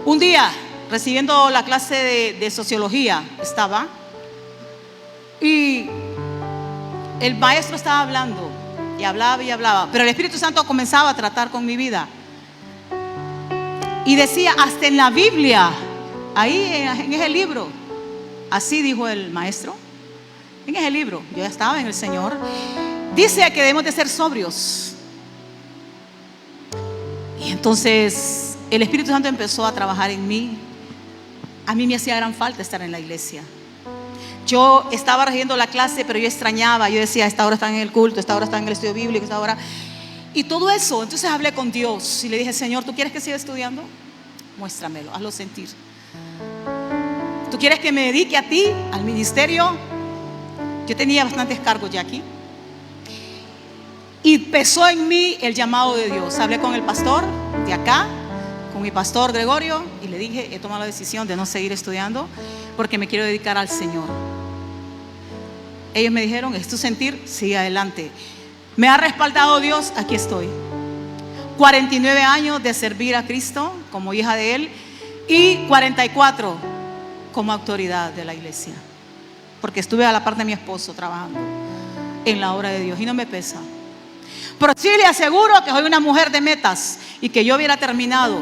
Un día, recibiendo la clase de sociología, estaba, y el maestro estaba hablando, y hablaba, pero el Espíritu Santo comenzaba a tratar con mi vida. Y decía, hasta en la Biblia, ahí en ese libro, así dijo el maestro, en ese libro, yo ya estaba en el Señor, dice que debemos de ser sobrios. Y entonces el Espíritu Santo empezó a trabajar en mí. A mí me hacía gran falta estar en la iglesia. Yo estaba recibiendo la clase, pero yo extrañaba. Yo decía, a esta hora están en el culto, a esta hora están en el estudio bíblico, a esta hora. Y todo eso, entonces hablé con Dios y le dije, Señor, ¿tú quieres que siga estudiando? Muéstramelo, hazlo sentir. ¿Tú quieres que me dedique a ti, al ministerio? Yo tenía bastantes cargos ya aquí. Y empezó en mí el llamado de Dios. Hablé con el pastor de acá, con mi pastor Gregorio, y le dije, he tomado la decisión de no seguir estudiando porque me quiero dedicar al Señor. Ellos me dijeron, ¿es tu sentir? Sí, adelante. Me ha respaldado Dios, aquí estoy. 49 años de servir a Cristo como hija de Él y 44 como autoridad de la iglesia, porque estuve a la par de mi esposo trabajando en la obra de Dios y no me pesa. Pero sí le aseguro que soy una mujer de metas y que yo hubiera terminado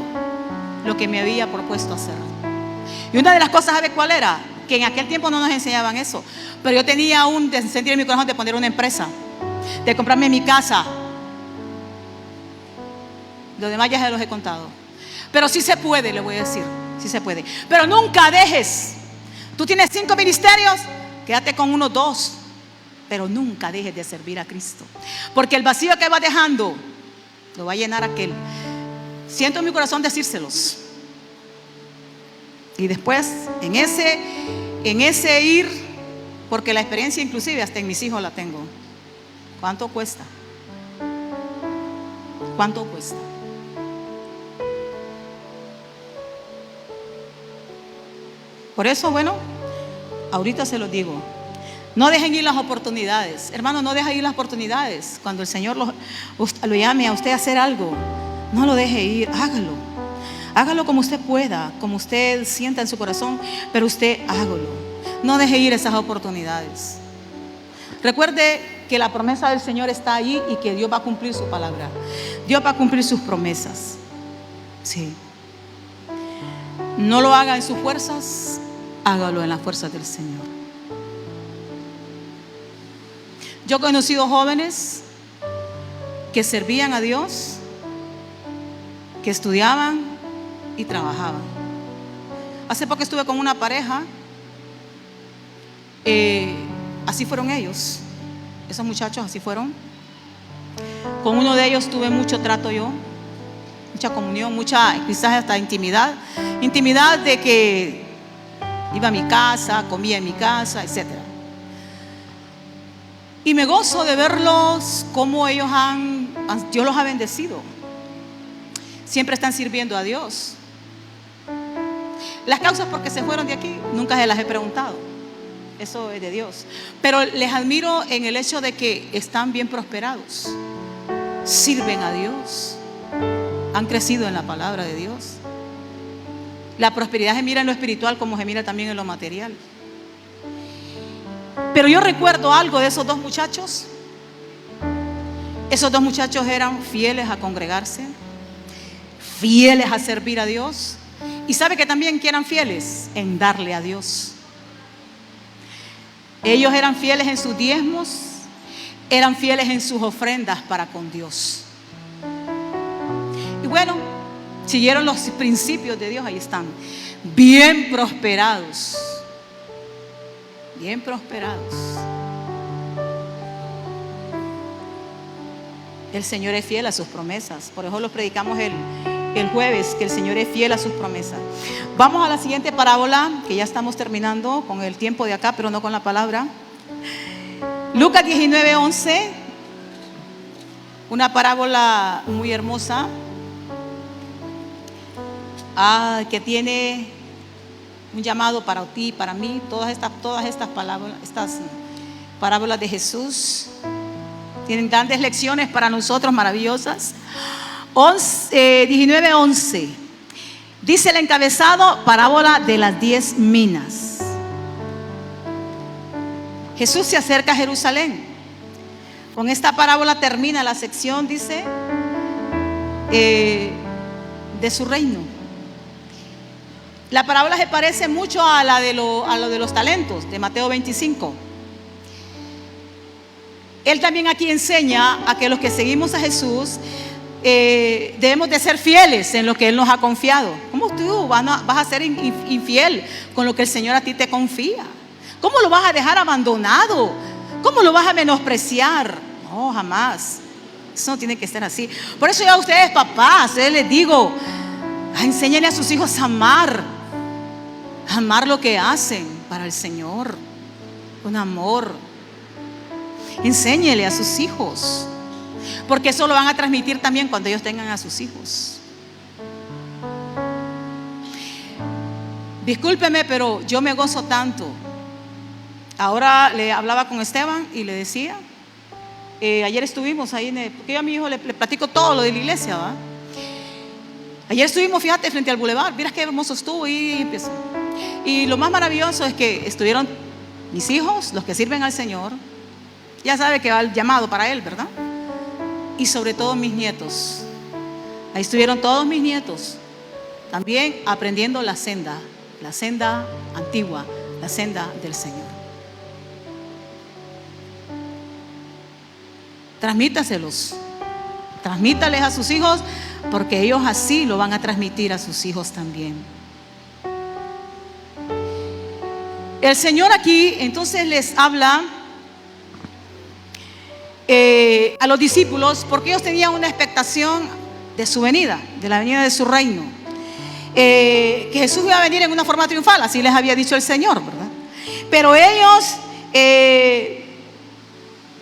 lo que me había propuesto hacer. Y una de las cosas, ¿sabe cuál era? Que en aquel tiempo no nos enseñaban eso, pero yo tenía un sentir en mi corazón de poner una empresa, de comprarme mi casa. Lo demás ya se los he contado. Pero sí se puede, le voy a decir, sí se puede. Pero nunca dejes. Tú tienes 5 ministerios, quédate con 1, 2. Pero nunca dejes de servir a Cristo, porque el vacío que vas dejando lo va a llenar aquel. Siento en mi corazón decírselos. Y después en ese ir, porque la experiencia inclusive hasta en mis hijos la tengo. ¿Cuánto cuesta? ¿Cuánto cuesta? Por eso, bueno, ahorita se los digo. No dejen ir las oportunidades. Hermano, no dejen ir las oportunidades. Cuando el Señor lo llame a usted a hacer algo, no lo deje ir, hágalo. Hágalo como usted pueda, como usted sienta en su corazón, pero usted hágalo. No deje ir esas oportunidades. Recuerde que la promesa del Señor está ahí y que Dios va a cumplir su palabra. Dios va a cumplir sus promesas. Sí. No lo haga en sus fuerzas, hágalo en las fuerzas del Señor. Yo he conocido jóvenes que servían a Dios, que estudiaban y trabajaban. Hace poco estuve con una pareja, así fueron ellos, esos muchachos así fueron. Con uno de ellos tuve mucho trato yo, mucha comunión, mucha, quizás hasta intimidad de que iba a mi casa, comía en mi casa, etcétera. Y me gozo de verlos como ellos Dios los ha bendecido. Siempre están sirviendo a Dios. Las causas por qué se fueron de aquí nunca se las he preguntado. Eso es de Dios. Pero les admiro en el hecho de que están bien prosperados. Sirven a Dios. Han crecido en la palabra de Dios. La prosperidad se mira en lo espiritual como se mira también en lo material. Pero yo recuerdo algo de esos 2 muchachos. Esos 2 muchachos eran fieles a congregarse, fieles a servir a Dios. Y sabe que también que eran fieles en darle a Dios. Ellos eran fieles en sus diezmos, eran fieles en sus ofrendas para con Dios. Y bueno, siguieron los principios de Dios, ahí están, bien prosperados. Bien prosperados. El Señor es fiel a sus promesas. Por eso lo predicamos el jueves, que el Señor es fiel a sus promesas. Vamos a la siguiente parábola, que ya estamos terminando con el tiempo de acá, pero no con la palabra. Lucas 19:11, una parábola muy hermosa, que tiene un llamado para ti, para mí. Todas estas parábolas de Jesús tienen grandes lecciones para nosotros, maravillosas. 19:11 dice el encabezado: parábola de las 10 minas. Jesús se acerca a Jerusalén. Con esta parábola termina la sección, dice, de su reino. La parábola se parece mucho a lo de los talentos de Mateo 25. Él también aquí enseña a que los que seguimos a Jesús debemos de ser fieles en lo que Él nos ha confiado. ¿Cómo tú vas a ser infiel con lo que el Señor a ti te confía? ¿Cómo lo vas a dejar abandonado? ¿Cómo lo vas a menospreciar? No, jamás. Eso no tiene que ser así. Por eso yo a ustedes, papás, les digo, enséñenle a sus hijos a amar lo que hacen para el Señor, con amor. Enséñele a sus hijos, porque eso lo van a transmitir también cuando ellos tengan a sus hijos. Discúlpeme, pero yo me gozo tanto. Ahora le hablaba con Esteban y le decía, ayer estuvimos ahí, porque yo a mi hijo le platico todo lo de la iglesia, ¿verdad? Ayer estuvimos, fíjate, frente al bulevar. Miras qué hermoso estuvo y lo más maravilloso es que estuvieron mis hijos, los que sirven al Señor. Ya sabe que va el llamado para Él, ¿verdad? Y sobre todo mis nietos. Ahí estuvieron todos mis nietos, también aprendiendo la senda antigua, la senda del Señor. Transmítales a sus hijos, porque ellos así lo van a transmitir a sus hijos también. El Señor aquí entonces les habla a los discípulos, porque ellos tenían una expectación de su venida, de la venida de su reino, que Jesús iba a venir en una forma triunfal, así les había dicho el Señor, ¿verdad? Pero ellos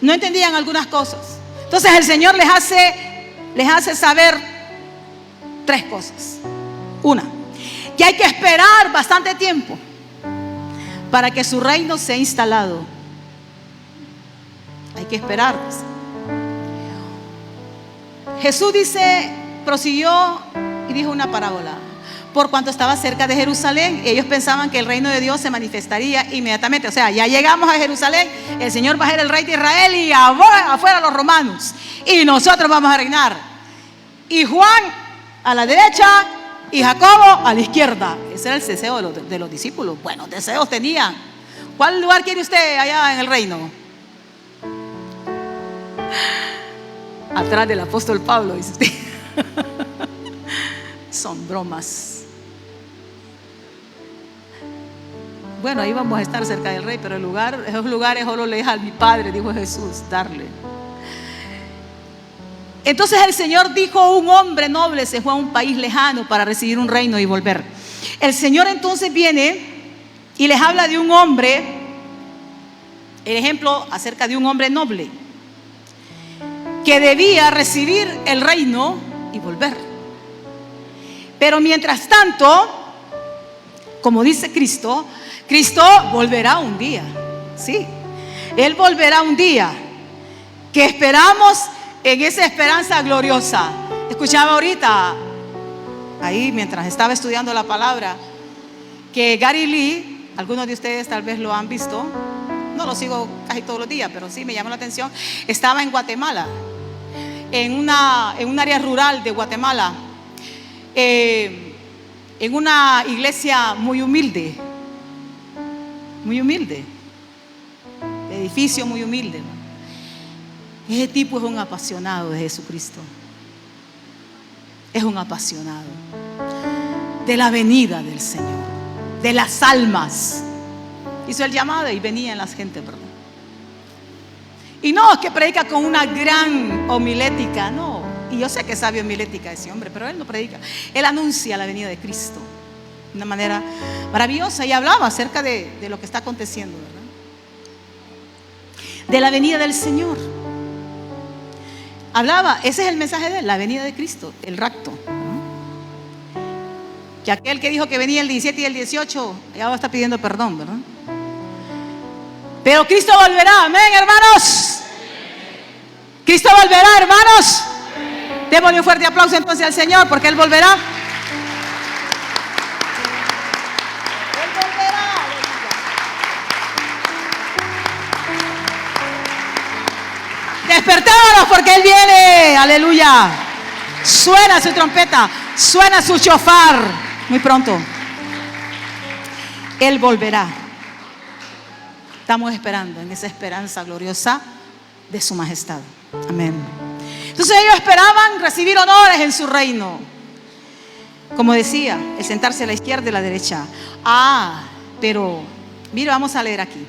no entendían algunas cosas. Entonces el Señor les hace saber 3 cosas. Una, que hay que esperar bastante tiempo para que su reino sea instalado. Hay que esperar. Jesús prosiguió y dijo una parábola. Por cuanto estaba cerca de Jerusalén, ellos pensaban que el reino de Dios se manifestaría inmediatamente. O sea, ya llegamos a Jerusalén, el Señor va a ser el rey de Israel y afuera los romanos, y nosotros vamos a reinar. Y Juan a la derecha y Jacobo a la izquierda. Ese era el deseo de los discípulos. Buenos deseos tenían. ¿Cuál lugar quiere usted allá en el reino? Atrás del apóstol Pablo, dice usted. Son bromas. Bueno, ahí vamos a estar cerca del rey, pero esos lugares solo le deja a mi Padre, dijo Jesús, darle. Entonces el Señor dijo: un hombre noble se fue a un país lejano para recibir un reino y volver. El Señor entonces viene y les habla de un hombre, el ejemplo acerca de un hombre noble que debía recibir el reino y volver. Pero mientras tanto, como dice Cristo volverá un día. Sí, Él volverá un día, que esperamos en esa esperanza gloriosa. Escuchaba ahorita, ahí mientras estaba estudiando la palabra, que Gary Lee, algunos de ustedes tal vez lo han visto, no lo sigo casi todos los días, pero sí me llamó la atención. Estaba en Guatemala, en un área rural de Guatemala, en una iglesia muy humilde, edificio muy humilde. Ese tipo es un apasionado de Jesucristo, es un apasionado de la venida del Señor, de las almas. Hizo el llamado y venían las gentes, ¿verdad? Y no es que predica con una gran homilética, no. Y yo sé que sabe homilética ese hombre, pero él no predica. Él anuncia la venida de Cristo de una manera maravillosa y hablaba acerca de lo que está aconteciendo, ¿verdad? De la venida del Señor. Hablaba, ese es el mensaje de él, la venida de Cristo, el rapto, ¿no? Que aquel que dijo que venía el 17 y el 18 ya va a estar pidiendo perdón, ¿verdad? Pero Cristo volverá, amén, hermanos. Cristo volverá, hermanos. Démosle un fuerte aplauso entonces al Señor, porque Él volverá. Él volverá. Despertámonos porque Él viene, aleluya. Suena su trompeta, suena su shofar. Muy pronto Él volverá. Estamos esperando en esa esperanza gloriosa de su majestad. Amén. Entonces ellos esperaban recibir honores en su reino. Como decía, el sentarse a la izquierda y a la derecha. Pero mire, vamos a leer aquí,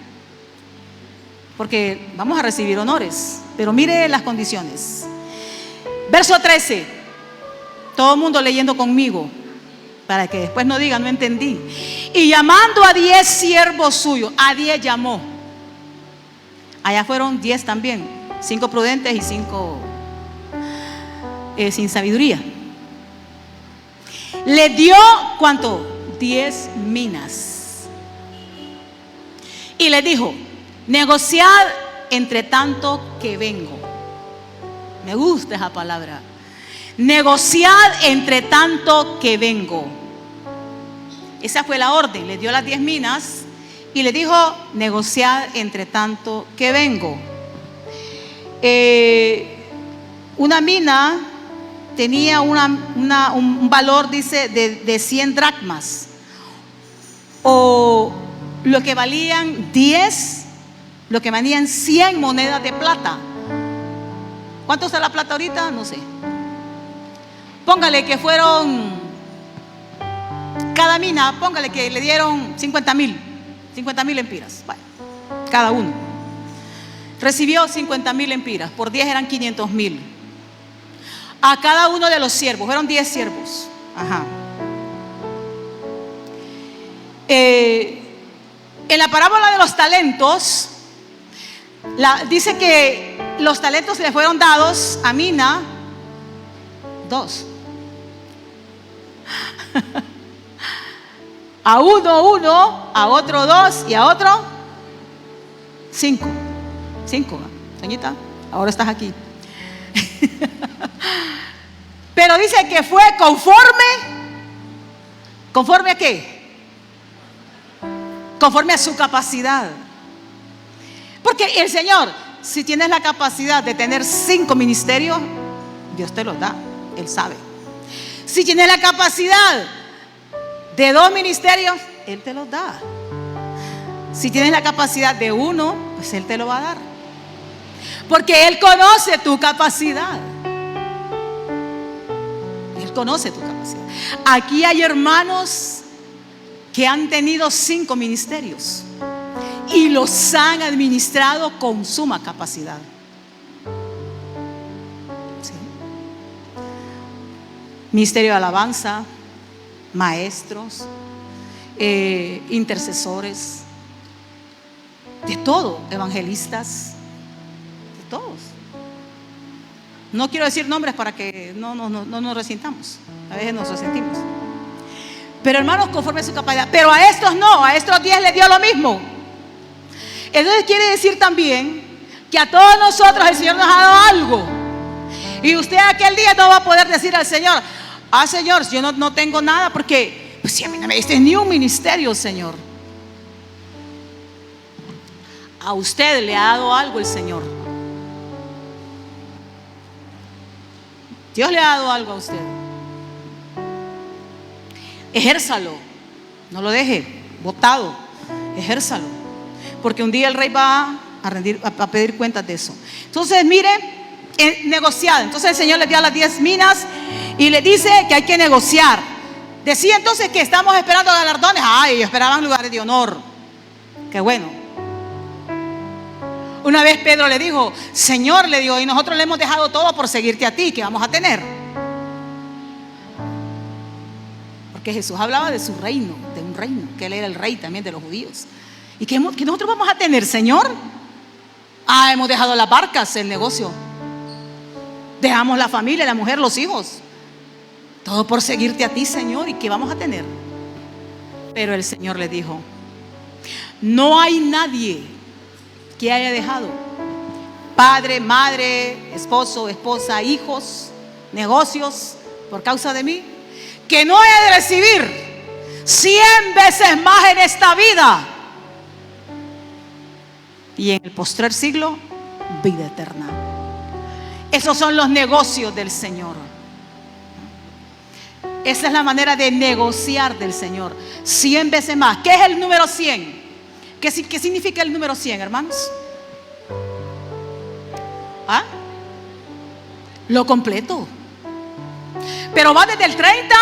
porque vamos a recibir honores. Pero mire las condiciones. Verso 13. Todo el mundo leyendo conmigo, para que después no digan, no entendí. Y llamando a 10 siervos suyos, a 10 llamó. Allá fueron 10 también, 5 prudentes y 5 sin sabiduría. Le dio, ¿cuánto? 10 minas. Y le dijo: negociad entre tanto que vengo. Me gusta esa palabra. Negociad entre tanto que vengo. Esa fue la orden. Le dio las 10 minas y le dijo: negociad entre tanto que vengo. Una mina tenía un valor, dice, de 100 dracmas, o lo que valían 10, lo que valían 100 monedas de plata. ¿Cuánto está la plata ahorita? No sé. Póngale que fueron, cada mina, póngale que le dieron 50,000 empiras, vaya, cada uno. Recibió 50,000 empiras, por 10 eran 500,000. A cada uno de los siervos, fueron 10 siervos. Ajá. En la parábola de los talentos, dice que los talentos le fueron dados a Mina 2. A uno, a otro 2 y a otro 5. 5, señorita, ahora estás aquí. Pero dice que fue ¿conforme a qué? Conforme a su capacidad. Porque el Señor, si tienes la capacidad de tener 5 ministerios, Dios te los da, Él sabe. Si tienes la capacidad de 2 ministerios, Él te los da. Si tienes la capacidad de 1, pues Él te lo va a dar, porque Él conoce tu capacidad. Él conoce tu capacidad. Aquí hay hermanos que han tenido 5 ministerios y los han administrado con suma capacidad. ¿Sí? Ministerio de alabanza, maestros, intercesores, de todo, evangelistas, de todos. No quiero decir nombres para que no nos resintamos. A veces nos resentimos. Pero hermanos, conforme a su capacidad. Pero a estos no, a estos 10 les dio lo mismo. Entonces quiere decir también que a todos nosotros el Señor nos ha dado algo. Y usted aquel día no va a poder decir al Señor: Señor, yo no tengo nada, porque pues, si a mí no me diste ni un ministerio, Señor. A usted le ha dado algo el Señor. Dios le ha dado algo a usted. Ejérzalo. No lo deje botado. Ejérzalo. Porque un día el rey va a pedir cuentas de eso. Entonces, mire, negociar. Entonces el Señor le dio las 10 minas y le dice que hay que negociar. Decía entonces que estamos esperando galardones. Ellos esperaban lugares de honor. Qué bueno. Una vez Pedro le dijo: Señor, le dijo, y nosotros le hemos dejado todo por seguirte a ti, ¿qué vamos a tener? Porque Jesús hablaba de su reino, de un reino, que Él era el rey también de los judíos. ¿Y qué nosotros vamos a tener, Señor? Hemos dejado las barcas, el negocio. Dejamos la familia, la mujer, los hijos. Todo por seguirte a ti, Señor. ¿Y qué vamos a tener? Pero el Señor le dijo: no hay nadie que haya dejado padre, madre, esposo, esposa, hijos, negocios, por causa de mí, que no haya de recibir 100 veces más en esta vida, y en el postrer siglo, vida eterna. Esos son los negocios del Señor. Esa es la manera de negociar del Señor. 100 veces más. ¿Qué es el número 100? ¿Qué significa el número 100, hermanos? ¿Ah? Lo completo. Pero vas desde el 30,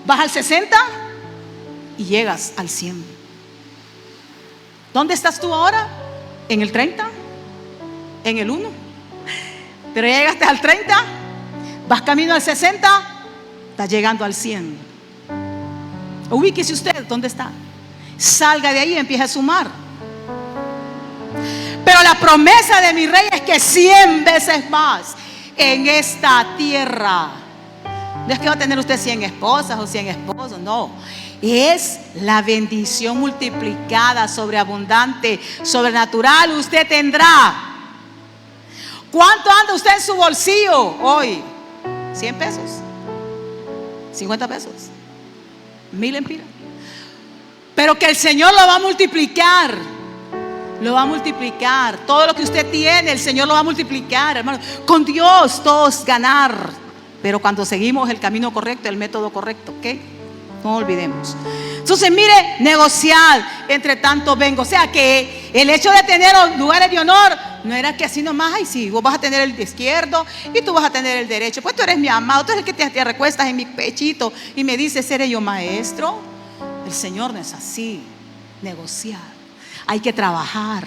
vas al 60 y llegas al 100. ¿Dónde estás tú ahora? ¿En el 30? ¿En el 1? Pero ya llegaste al 30, vas camino al 60, estás llegando al 100. Ubíquese usted, ¿dónde está? Salga de ahí y empiece a sumar. Pero la promesa de mi rey es que 100 veces más en esta tierra. No es que va a tener usted 100 esposas o 100 esposos, no. Es la bendición multiplicada, sobreabundante, sobrenatural. Usted tendrá. ¿Cuánto anda usted en su bolsillo hoy? 100 pesos, 50 pesos, 1000 empiras. Pero que el Señor lo va a multiplicar. Lo va a multiplicar. Todo lo que usted tiene, el Señor lo va a multiplicar, hermano. Con Dios todos ganar. Pero cuando seguimos el camino correcto, el método correcto, ¿ok? No olvidemos. Entonces, mire, negociar, entre tanto vengo. O sea que el hecho de tener lugares de honor no era que así nomás: ay, sí, vos vas a tener el izquierdo y tú vas a tener el derecho. Pues tú eres mi amado, tú eres el que te recuestas en mi pechito y me dices: ¿seré yo maestro? El Señor no es así. Negociar, hay que trabajar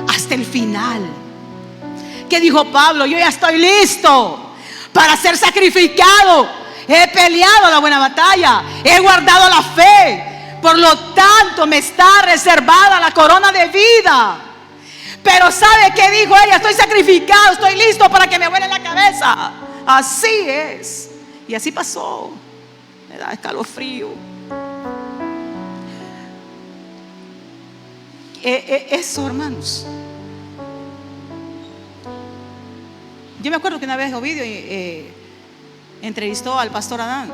hasta el final. ¿Qué dijo Pablo? Yo ya estoy listo para ser sacrificado. He peleado la buena batalla, he guardado la fe, por lo tanto me está reservada la corona de vida. Pero ¿sabe qué dijo ella? Estoy sacrificado, estoy listo para que me vuele la cabeza. Así es. Y así pasó. Me da escalofrío. Eso, hermanos. Yo me acuerdo que una vez Ovidio entrevistó al pastor Adán,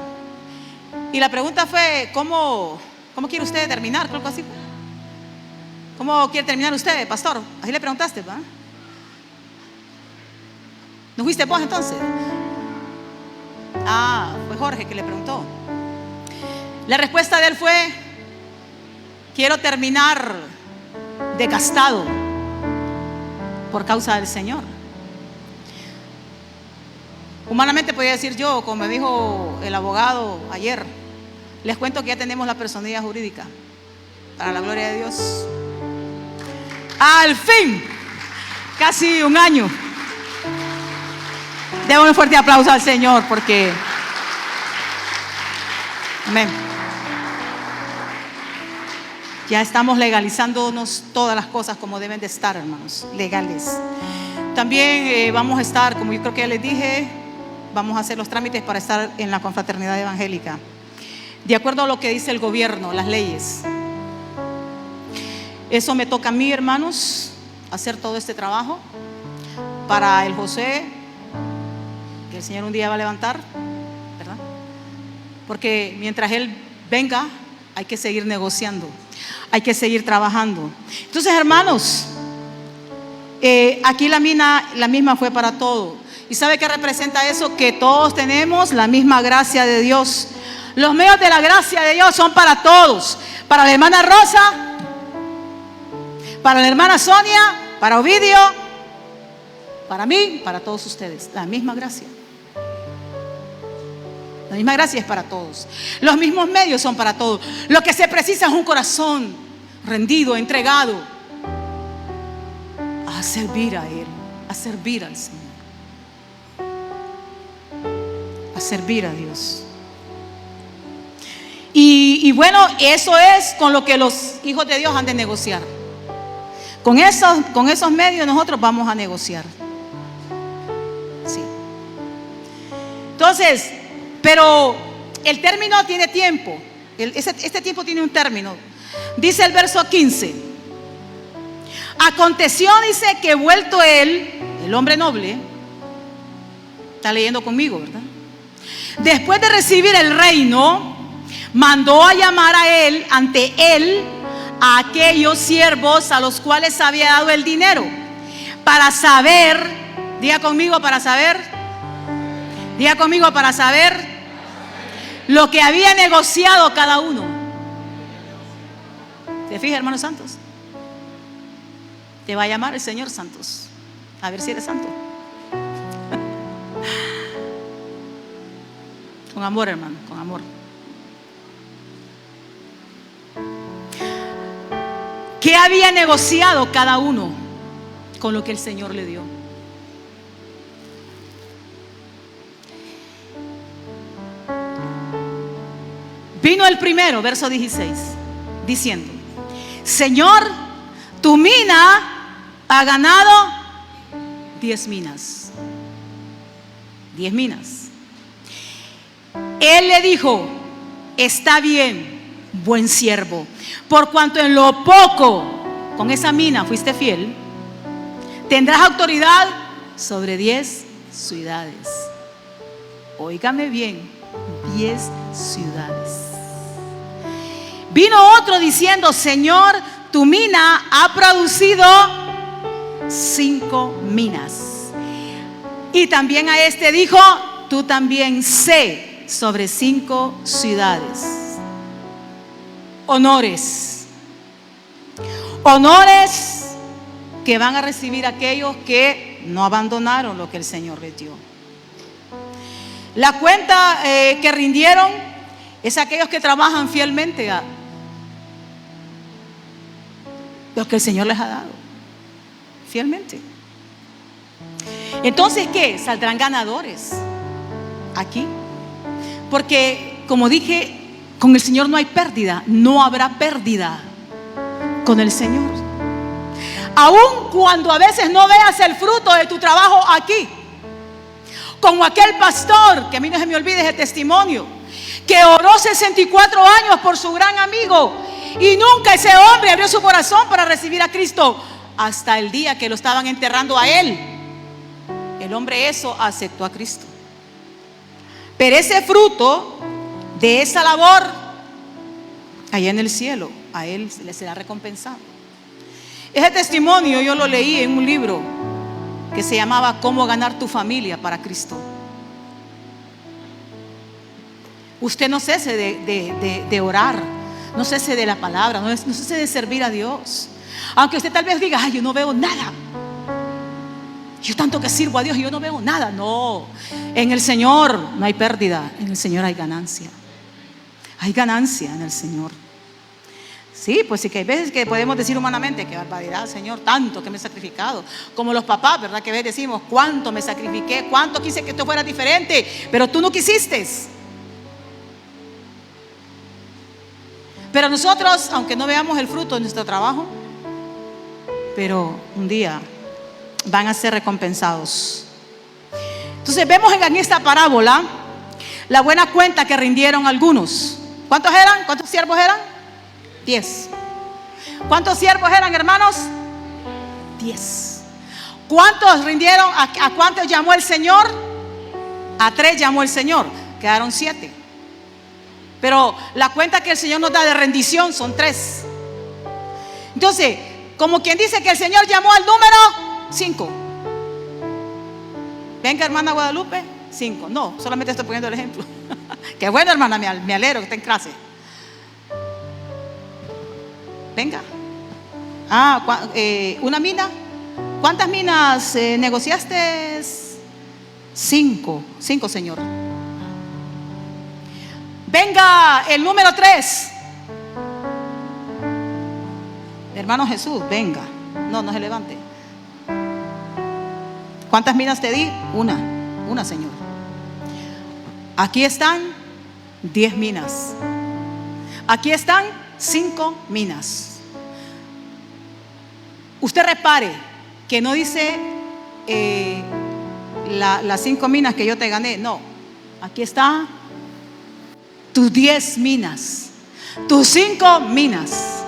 y la pregunta fue: ¿cómo quiere usted terminar? Creo que así. ¿Cómo quiere terminar usted, pastor? Así le preguntaste, ¿va? ¿No fuiste vos entonces? Fue Jorge que le preguntó. La respuesta de él fue: quiero terminar desgastado por causa del Señor. Humanamente podría decir yo, como me dijo el abogado ayer, les cuento que ya tenemos la personalidad jurídica, para la gloria de Dios. Al fin, casi un año. Demos un fuerte aplauso al Señor, porque amén. Ya estamos legalizándonos todas las cosas como deben de estar, hermanos, legales. También vamos a estar, como yo creo que ya les dije, vamos a hacer los trámites para estar en la confraternidad evangélica, de acuerdo a lo que dice el gobierno, las leyes. Eso me toca a mí, hermanos, hacer todo este trabajo para el José, que el Señor un día va a levantar, ¿verdad? Porque mientras Él venga, hay que seguir negociando, hay que seguir trabajando. Entonces, hermanos, aquí la misma fue para todo. ¿Y sabe qué representa eso? Que todos tenemos la misma gracia de Dios. Los medios de la gracia de Dios son para todos. Para la hermana Rosa, para la hermana Sonia, para Ovidio, para mí, para todos ustedes. La misma gracia. La misma gracia es para todos. Los mismos medios son para todos. Lo que se precisa es un corazón rendido, entregado, servir a Él, a servir al Señor, a servir a Dios. Y bueno, eso es con lo que los hijos de Dios han de negociar. Con esos medios nosotros vamos a negociar. Sí. Entonces, pero el término tiene tiempo. Este tiempo tiene un término. Dice el verso 15. Aconteció, dice, que vuelto él, el hombre noble, está leyendo conmigo, ¿verdad? Después de recibir el reino, mandó a llamar ante él a aquellos siervos a los cuales había dado el dinero, para saber, diga conmigo, para saber lo que había negociado cada uno. ¿Se fija, hermanos santos? Te va a llamar el Señor, Santos, a ver si eres santo. Con amor, hermano, con amor. ¿Qué había negociado cada uno con lo que el Señor le dio? Vino el primero, verso 16, diciendo: Señor, tu mina ha ganado 10 minas. 10 minas. Él le dijo: está bien, buen siervo, por cuanto en lo poco con esa mina fuiste fiel, tendrás autoridad sobre 10 ciudades. Óigame bien, 10 ciudades. Vino otro diciendo: Señor, tu mina ha producido 5 minas. Y también a este dijo: tú también sé sobre 5 ciudades. Honores que van a recibir aquellos que no abandonaron lo que el Señor les dio. La cuenta que rindieron es aquellos que trabajan fielmente a lo que el Señor les ha dado, fielmente. Entonces, ¿qué? Saldrán ganadores aquí, porque como dije, con el Señor no hay pérdida, no habrá pérdida con el Señor. Aun cuando a veces no veas el fruto de tu trabajo aquí, como aquel pastor, que a mí no se me olvide ese testimonio, que oró 64 años por su gran amigo y nunca ese hombre abrió su corazón para recibir a Cristo hasta el día que lo estaban enterrando a él. El hombre eso aceptó a Cristo. Pero ese fruto de esa labor, allá en el cielo, a él se le será recompensado. Ese testimonio yo lo leí en un libro que se llamaba Cómo ganar tu familia para Cristo. Usted no cese de orar, no cese de la palabra, no cese de servir a Dios. Aunque usted tal vez diga: ay, yo no veo nada, yo tanto que sirvo a Dios y yo no veo nada. No, en el Señor no hay pérdida, en el Señor hay ganancia. Hay ganancia en el Señor. Sí, pues sí, que hay veces que podemos decir humanamente: qué barbaridad, Señor, tanto que me he sacrificado. Como los papás, ¿verdad? Que a veces decimos: cuánto me sacrifiqué, cuánto quise que esto fuera diferente, pero tú no quisiste. Pero nosotros, aunque no veamos el fruto de nuestro trabajo, pero un día van a ser recompensados. Entonces vemos en esta parábola la buena cuenta que rindieron algunos. ¿Cuántos eran? ¿Cuántos siervos eran? 10. ¿Cuántos siervos eran, hermanos? 10. ¿Cuántos rindieron? ¿A cuántos llamó el Señor? A 3 llamó el Señor. Quedaron 7. Pero la cuenta que el Señor nos da de rendición son 3. Entonces, como quien dice que el Señor llamó al número 5. Venga, hermana Guadalupe, 5. No, solamente estoy poniendo el ejemplo. Qué bueno, hermana, me alegro que esté en clase. Venga. Una mina. ¿Cuántas minas negociaste? 5. 5, Señor. Venga, el número 3. Hermano Jesús, venga. No se levante. ¿Cuántas minas te di? Una, Señor. Aquí están 10 minas. Aquí están 5 minas. Usted repare que no dice las 5 minas que yo te gané. No, aquí está tus 10 minas, tus 5 minas.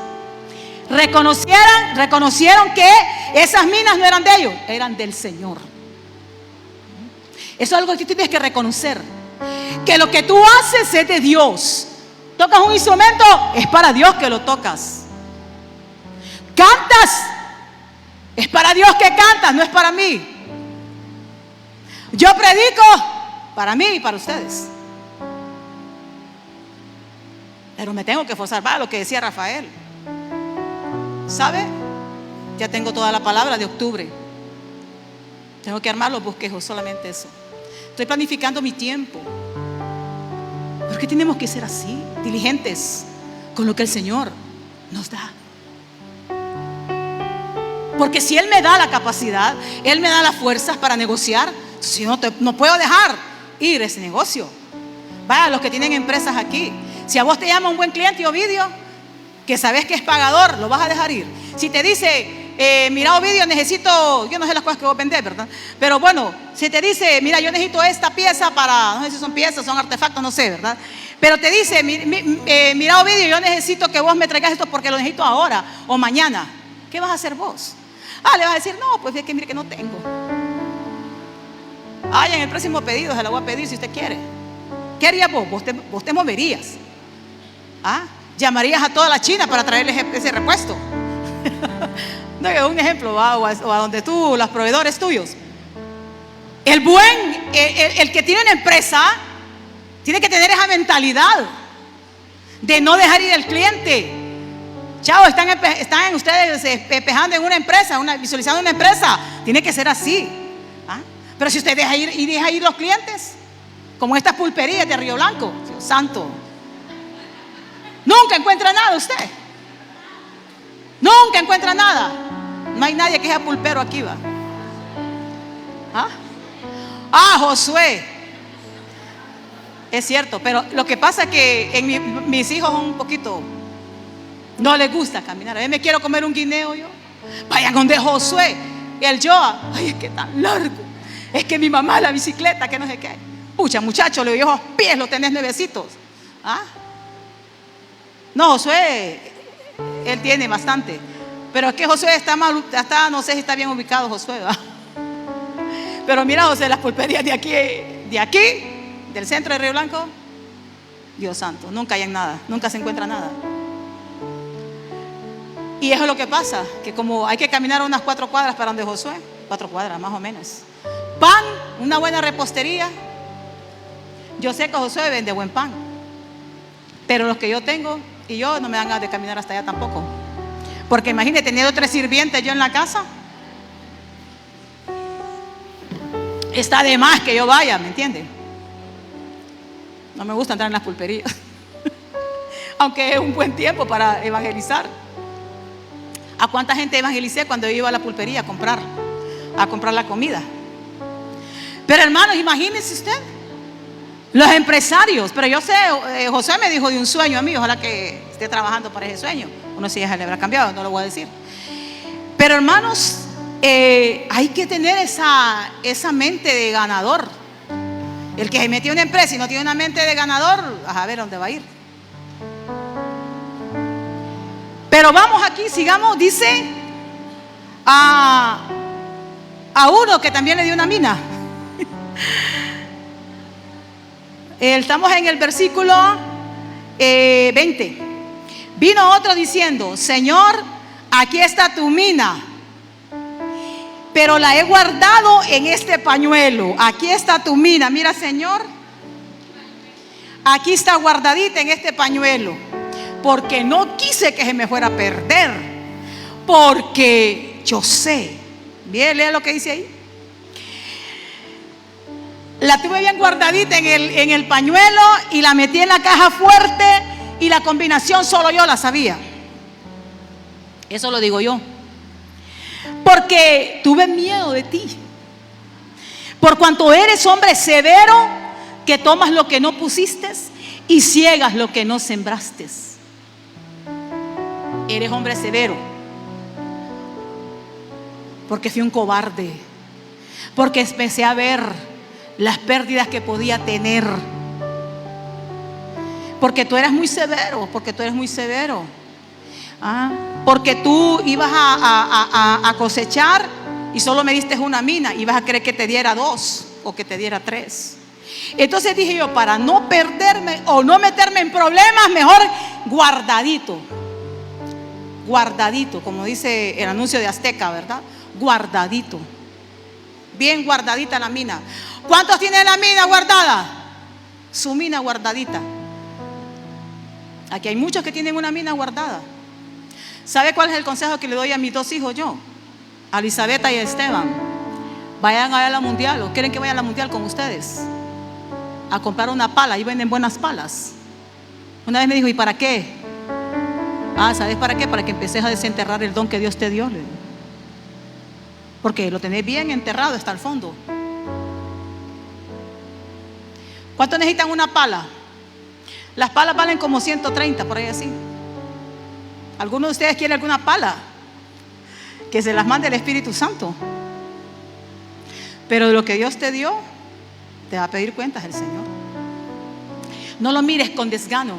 Reconocieron que esas minas no eran de ellos, eran del Señor. Eso es algo que tú tienes que reconocer, que lo que tú haces es de Dios. Tocas un instrumento, es para Dios que lo tocas. Cantas, es para Dios que cantas, no es para mí. Yo predico para mí y para ustedes, pero me tengo que esforzar. Va, lo que decía Rafael, ¿sabe? Ya tengo toda la palabra de octubre. Tengo que armar los bosquejos, solamente eso. Estoy planificando mi tiempo. ¿Por qué tenemos que ser así, diligentes con lo que el Señor nos da? Porque si Él me da la capacidad, Él me da las fuerzas para negociar, si no puedo dejar ir ese negocio. Vaya, los que tienen empresas aquí, si a vos te llama un buen cliente, Ovidio, que sabes que es pagador, lo vas a dejar ir. Si te dice, mira, Ovidio, necesito, yo no sé las cosas que vos vendés, ¿verdad? Pero bueno, si te dice, mira, yo necesito esta pieza para, no sé si son piezas, son artefactos, no sé, ¿verdad? Pero te dice, mira, Ovidio, yo necesito que vos me traigas esto porque lo necesito ahora o mañana. ¿Qué vas a hacer vos? Le vas a decir, no, pues es que mire que no tengo. En el próximo pedido se la voy a pedir si usted quiere. ¿Qué harías vos? Vos te moverías. Llamarías a toda la China para traerles ese repuesto. No, un ejemplo, o a donde tú, los proveedores tuyos. El que tiene una empresa tiene que tener esa mentalidad de no dejar ir al cliente. Chao, están ustedes espejando en una empresa, visualizando una empresa. Tiene que ser así. Pero si usted deja ir los clientes, como estas pulperías de Río Blanco, Dios santo, nunca encuentra nada usted. Nunca encuentra nada. No hay nadie que sea pulpero aquí, va. Josué. Es cierto, pero lo que pasa es que mis hijos son un poquito, no les gusta caminar. A mí me quiero comer un guineo yo. Vayan donde Josué. Y el Joa, es que tan largo. Es que mi mamá la bicicleta, que no sé qué. Pucha, muchacho, le digo, pies lo tenés nuevecitos. No, Josué, él tiene bastante. Pero es que Josué está mal, no sé si está bien ubicado Josué, ¿va? Pero mira, José, las pulperías de aquí, del centro de Río Blanco, Dios santo, nunca hay nada, nunca se encuentra nada. Y eso es lo que pasa, que como hay que caminar unas 4 cuadras para donde Josué, 4 cuadras más o menos. Pan, una buena repostería. Yo sé que Josué vende buen pan, pero los que yo tengo y yo no me dan ganas de caminar hasta allá tampoco. Porque imagínate, teniendo 3 sirvientes yo en la casa, está de más que yo vaya, ¿me entiende? No me gusta entrar en las pulperías. Aunque es un buen tiempo para evangelizar. ¿A cuánta gente evangelicé cuando yo iba a la pulpería a comprar la comida? Pero hermanos, imagínense usted, los empresarios. Pero yo sé, José me dijo de un sueño a mí, ojalá que esté trabajando para ese sueño. Uno si ya le habrá cambiado, no lo voy a decir. Pero hermanos, hay que tener esa mente de ganador. El que se metió en una empresa y no tiene una mente de ganador, a ver dónde va a ir. Pero vamos aquí, sigamos, dice a uno que también le dio una mina. Estamos en el versículo 20. Vino otro diciendo: Señor, aquí está tu mina, pero la he guardado en este pañuelo. Aquí está tu mina, mira, Señor, aquí está guardadita en este pañuelo, porque no quise que se me fuera a perder, porque yo sé. Bien, lea lo que dice ahí. La tuve bien guardadita en el pañuelo y la metí en la caja fuerte, y la combinación solo yo la sabía. Eso lo digo yo, porque tuve miedo de ti. Por cuanto eres hombre severo, que tomas lo que no pusiste y ciegas lo que no sembraste. Eres hombre severo, porque fui un cobarde, porque empecé a ver las pérdidas que podía tener, porque tú eras muy severo, porque tú ibas a cosechar y solo me diste una mina y vas a querer que te diera 2 o que te diera 3. Entonces dije yo, para no perderme o no meterme en problemas, mejor guardadito, como dice el anuncio de Azteca, ¿verdad? Guardadito, bien guardadita la mina. ¿Cuántos tienen la mina guardada? Su mina guardadita. Aquí hay muchos que tienen una mina guardada. ¿Sabe cuál es el consejo que le doy a mis 2 hijos yo? A Elizabeth y a Esteban. Vayan a la mundial, o quieren que vaya a la mundial con ustedes a comprar una pala. Ahí venden buenas palas. Una vez me dijo, ¿y para qué? ¿Sabes para qué? Para que empieces a desenterrar el don que Dios te dio. Porque lo tenés bien enterrado hasta el fondo. ¿Cuánto necesitan una pala? Las palas valen como 130, por ahí así. ¿Alguno de ustedes quiere alguna pala? Que se las mande el Espíritu Santo. Pero de lo que Dios te dio, te va a pedir cuentas el Señor. No lo mires con desgano,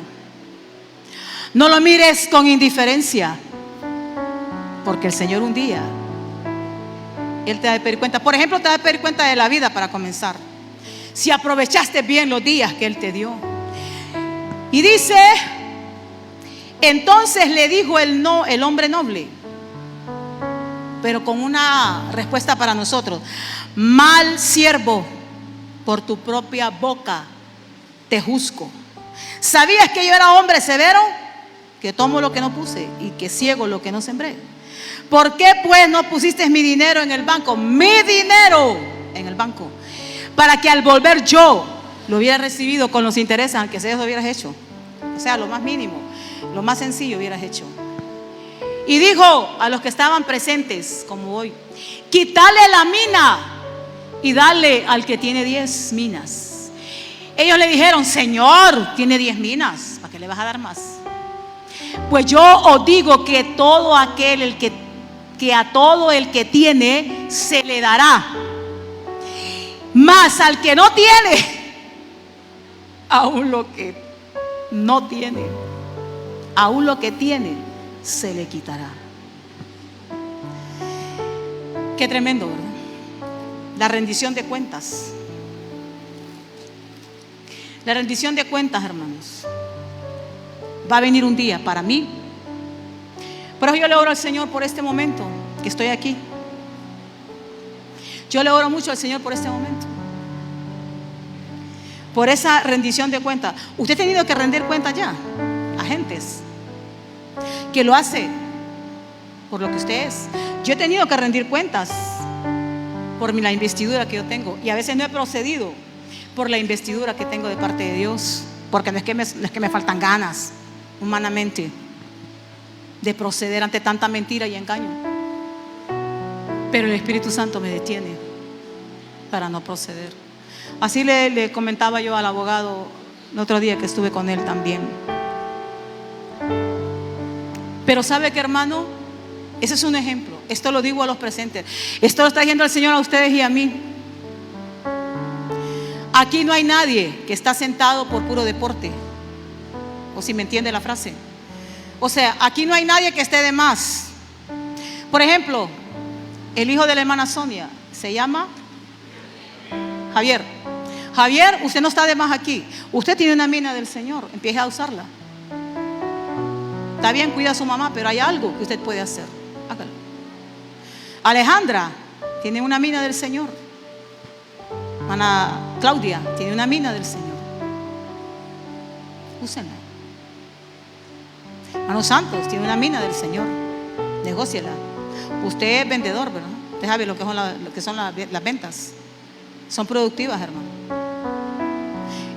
no lo mires con indiferencia, porque el Señor un día, Él te va a pedir cuenta. Por ejemplo, te va a pedir cuenta de la vida para comenzar, si aprovechaste bien los días que Él te dio. Y dice, entonces le dijo el hombre noble, pero con una respuesta para nosotros: mal siervo, por tu propia boca te juzgo. ¿Sabías que yo era hombre severo, que tomo lo que no puse y que ciego lo que no sembré? ¿Por qué pues no pusiste mi dinero en el banco? Mi dinero en el banco, para que al volver yo lo hubiera recibido con los intereses, aunque sea eso hubieras hecho. O sea, lo más mínimo, lo más sencillo hubieras hecho. Y dijo a los que estaban presentes, como hoy: quítale la mina y dale al que tiene 10 minas. Ellos le dijeron: Señor, tiene 10 minas, ¿para qué le vas a dar más? Pues yo os digo que todo aquel que a todo el que tiene se le dará, mas al que no tiene, aún lo que no tiene, aún lo que tiene se le quitará. Qué tremendo, ¿verdad? La rendición de cuentas. La rendición de cuentas, hermanos, va a venir un día para mí. Por eso yo le oro al Señor por este momento que estoy aquí. Yo le oro mucho al Señor por este momento, por esa rendición de cuentas. Usted ha tenido que rendir cuentas ya a gentes que lo hace por lo que usted es. Yo he tenido que rendir cuentas por la investidura que yo tengo, y a veces no he procedido por la investidura que tengo de parte de Dios, porque no es que me faltan ganas humanamente de proceder ante tanta mentira y engaño, pero el Espíritu Santo me detiene para no proceder. Así le comentaba yo al abogado el otro día que estuve con él también. Pero ¿sabe qué, hermano? Ese es un ejemplo. Esto lo digo a los presentes. Esto lo está diciendo el Señor a ustedes y a mí. Aquí no hay nadie que está sentado por puro deporte, o si me entiende la frase. O sea, aquí no hay nadie que esté de más. Por ejemplo, el hijo de la hermana Sonia se llama Javier. Javier, usted no está de más aquí. Usted tiene una mina del Señor, empiece a usarla. Está bien, cuida a su mamá, pero hay algo que usted puede hacer. Hágalo. Alejandra tiene una mina del Señor. Hermana Claudia tiene una mina del Señor. Úsenla. Hermano Santos tiene una mina del Señor. Negóciela. Usted es vendedor, ¿verdad? Usted sabe lo que son las ventas. Son productivas, hermano.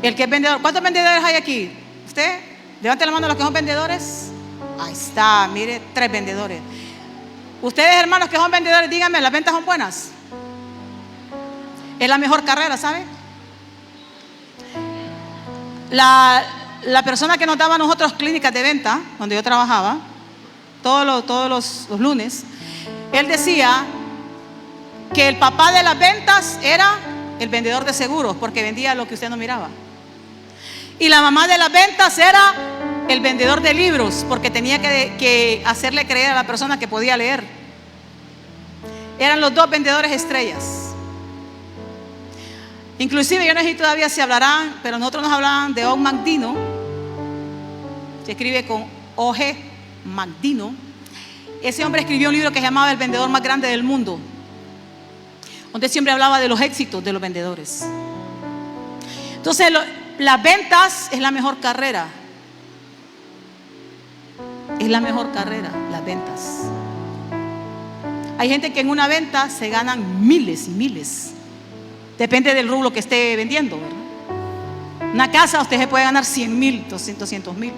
El que es vendedor. ¿Cuántos vendedores hay aquí? ¿Usted? Levante la mano a los que son vendedores. Ahí está, mire, 3 vendedores. Ustedes, hermanos que son vendedores, díganme, ¿las ventas son buenas? Es la mejor carrera, ¿sabe? La persona que nos daba a nosotros clínicas de venta, donde yo trabajaba, todos los lunes, él decía que el papá de las ventas era el vendedor de seguros, porque vendía lo que usted no miraba. Y la mamá de las ventas era el vendedor de libros, porque tenía que hacerle creer a la persona que podía leer. Eran los dos vendedores estrellas. Inclusive, yo no sé si todavía se hablarán, pero nosotros nos hablaban de Og Mandino. Se escribe con O-G, Mandino. Ese hombre escribió un libro que se llamaba El vendedor más grande del mundo, donde siempre hablaba de los éxitos de los vendedores. Entonces, las ventas es la mejor carrera. Es la mejor carrera, las ventas. Hay gente que en una venta se ganan miles y miles. Depende del rubro que esté vendiendo, ¿verdad? Una casa usted se puede ganar 100,000, 200,000.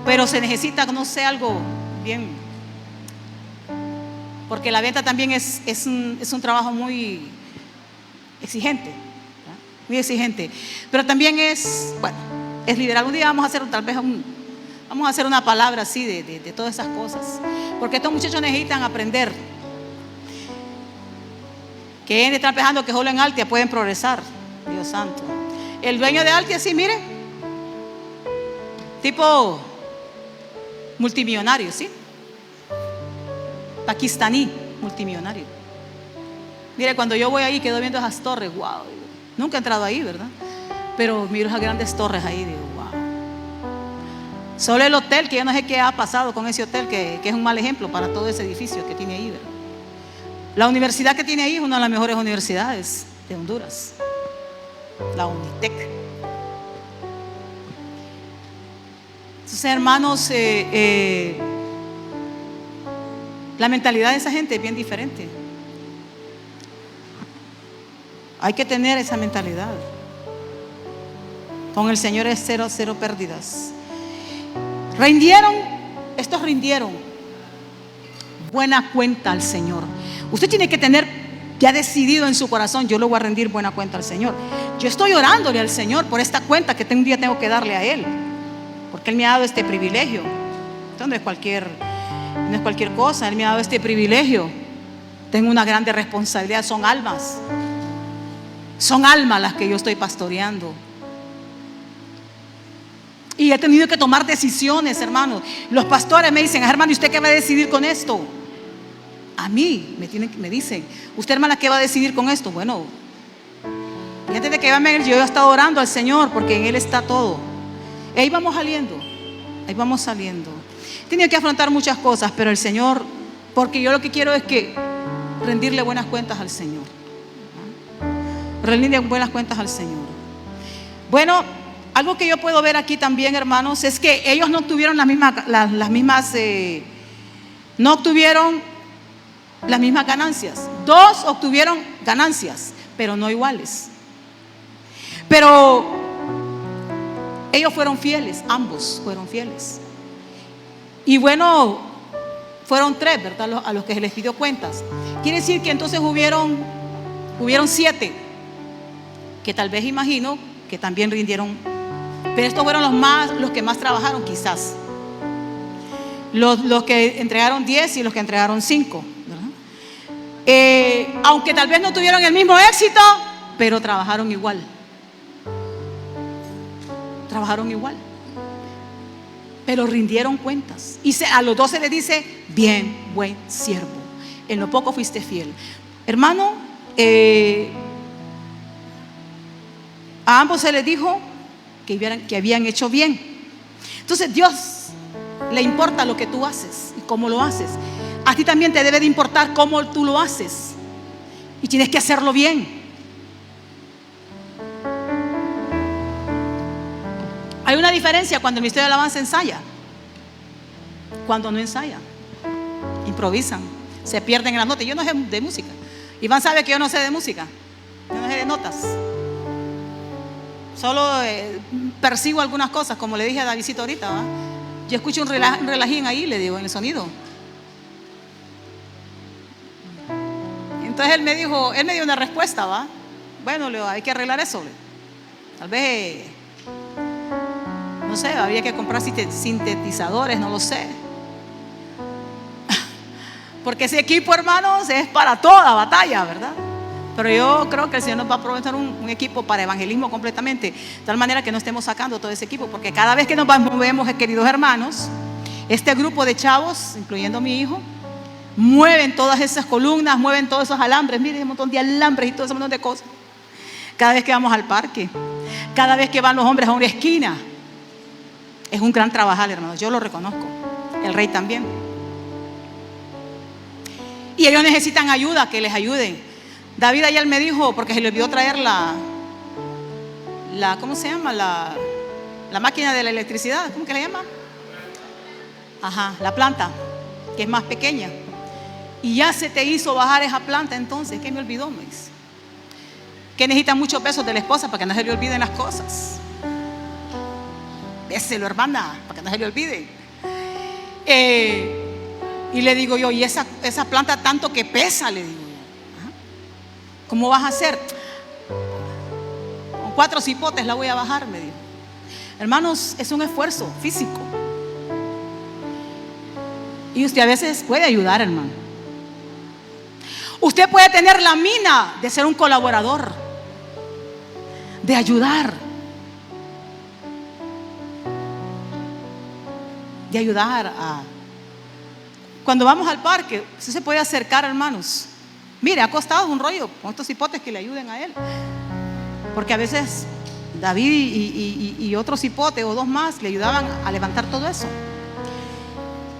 Pero se necesita, no sé, algo bien. Porque la venta también es un trabajo muy exigente, ¿verdad? Muy exigente. Pero también es liderar. Un día vamos a hacer vamos a hacer una palabra así de todas esas cosas. Porque estos muchachos necesitan aprender. Que de estar pensando que solo en Altia pueden progresar. Dios santo. El dueño de Altia, sí, mire, tipo multimillonario, ¿sí? Pakistaní, multimillonario. Mire, cuando yo voy ahí quedo viendo esas torres, wow. Nunca he entrado ahí, ¿verdad? Pero miro esas grandes torres ahí, digo, wow. Solo el hotel, que yo no sé qué ha pasado con ese hotel, que es un mal ejemplo para todo ese edificio que tiene ahí, ¿verdad? La universidad que tiene ahí es una de las mejores universidades de Honduras, la Unitec. Entonces, hermanos, la mentalidad de esa gente es bien diferente. Hay que tener esa mentalidad. Con el Señor es cero pérdidas. Estos rindieron buena cuenta al Señor. Usted tiene que tener ya decidido en su corazón: yo le voy a rendir buena cuenta al Señor. Yo estoy orándole al Señor por esta cuenta que un día tengo que darle a Él, porque Él me ha dado este privilegio. Esto no es cualquier cosa. Él me ha dado este privilegio. Tengo una grande responsabilidad. Son almas las que yo estoy pastoreando. Y he tenido que tomar decisiones, hermanos. Los pastores me dicen: hermano, ¿y usted qué va a decidir con esto? A mí me dicen: usted, hermana, ¿qué va a decidir con esto? Bueno, antes de que yo he estado orando al Señor, porque en Él está todo. Y ahí vamos saliendo. He tenido que afrontar muchas cosas, pero el Señor, porque yo lo que quiero es que rendirle buenas cuentas al Señor. Rendirle buenas cuentas al Señor. Bueno, algo que yo puedo ver aquí también, hermanos, es que ellos no obtuvieron no obtuvieron las mismas ganancias. Dos obtuvieron ganancias, pero no iguales. Pero ellos fueron fieles, ambos fueron fieles. Y bueno, fueron 3, ¿verdad? A los que se les pidió cuentas. Quiere decir que entonces hubieron 7, que tal vez, imagino, que también rindieron. Pero estos fueron los que más trabajaron, quizás. Los que entregaron 10 y los que entregaron 5. Aunque tal vez no tuvieron el mismo éxito, pero trabajaron igual. Pero rindieron cuentas. Y a los 2 se les dice: bien, buen siervo, en lo poco fuiste fiel. Hermano, a ambos se les dijo que habían hecho bien. Entonces, Dios le importa lo que tú haces y cómo lo haces. A ti también te debe de importar cómo tú lo haces, y tienes que hacerlo bien. Hay una diferencia cuando el ministerio de alabanza ensaya, cuando no ensaya, improvisan, se pierden en las notas. Yo no sé de música. Iván sabe que yo no sé de música, yo no sé de notas. Solo percibo algunas cosas, como le dije a Davidcito ahorita, ¿va? Yo escucho un relajín ahí, le digo, en el sonido. Entonces él me dio una respuesta, ¿va? Bueno, Leo, hay que arreglar eso. Tal vez, no sé, habría que comprar sintetizadores, no lo sé. Porque ese equipo, hermanos, es para toda batalla, ¿verdad? Pero yo creo que el Señor nos va a proveer un equipo para evangelismo completamente, de tal manera que no estemos sacando todo ese equipo, porque cada vez que nos movemos, queridos hermanos, este grupo de chavos, incluyendo mi hijo, mueven todas esas columnas, mueven todos esos alambres. Miren, un montón de alambres y todo ese montón de cosas. Cada vez que vamos al parque, cada vez que van los hombres a una esquina, es un gran trabajar, hermanos. Yo lo reconozco. El rey también. Y ellos necesitan ayuda, que les ayuden. David ayer me dijo, porque se le olvidó traer ¿cómo se llama? La máquina de la electricidad, ¿cómo que le llama? Ajá, la planta, que es más pequeña. Y ya se te hizo bajar esa planta, entonces, ¿qué me olvidó? Me dice. Que necesita muchos pesos de la esposa para que no se le olviden las cosas. Déselo, hermana, para que no se le olviden. Y le digo yo, y esa planta tanto que pesa, le digo. ¿Cómo vas a hacer? Con 4 cipotes la voy a bajar, me dijo. Hermanos, es un esfuerzo físico. Y usted a veces puede ayudar, hermano. Usted puede tener la mina de ser un colaborador, de ayudar, Cuando vamos al parque, usted se puede acercar, hermanos. Mire, ha costado un rollo con estos cipotes que le ayuden a él, porque a veces David y otro cipote o 2 más le ayudaban a levantar todo eso.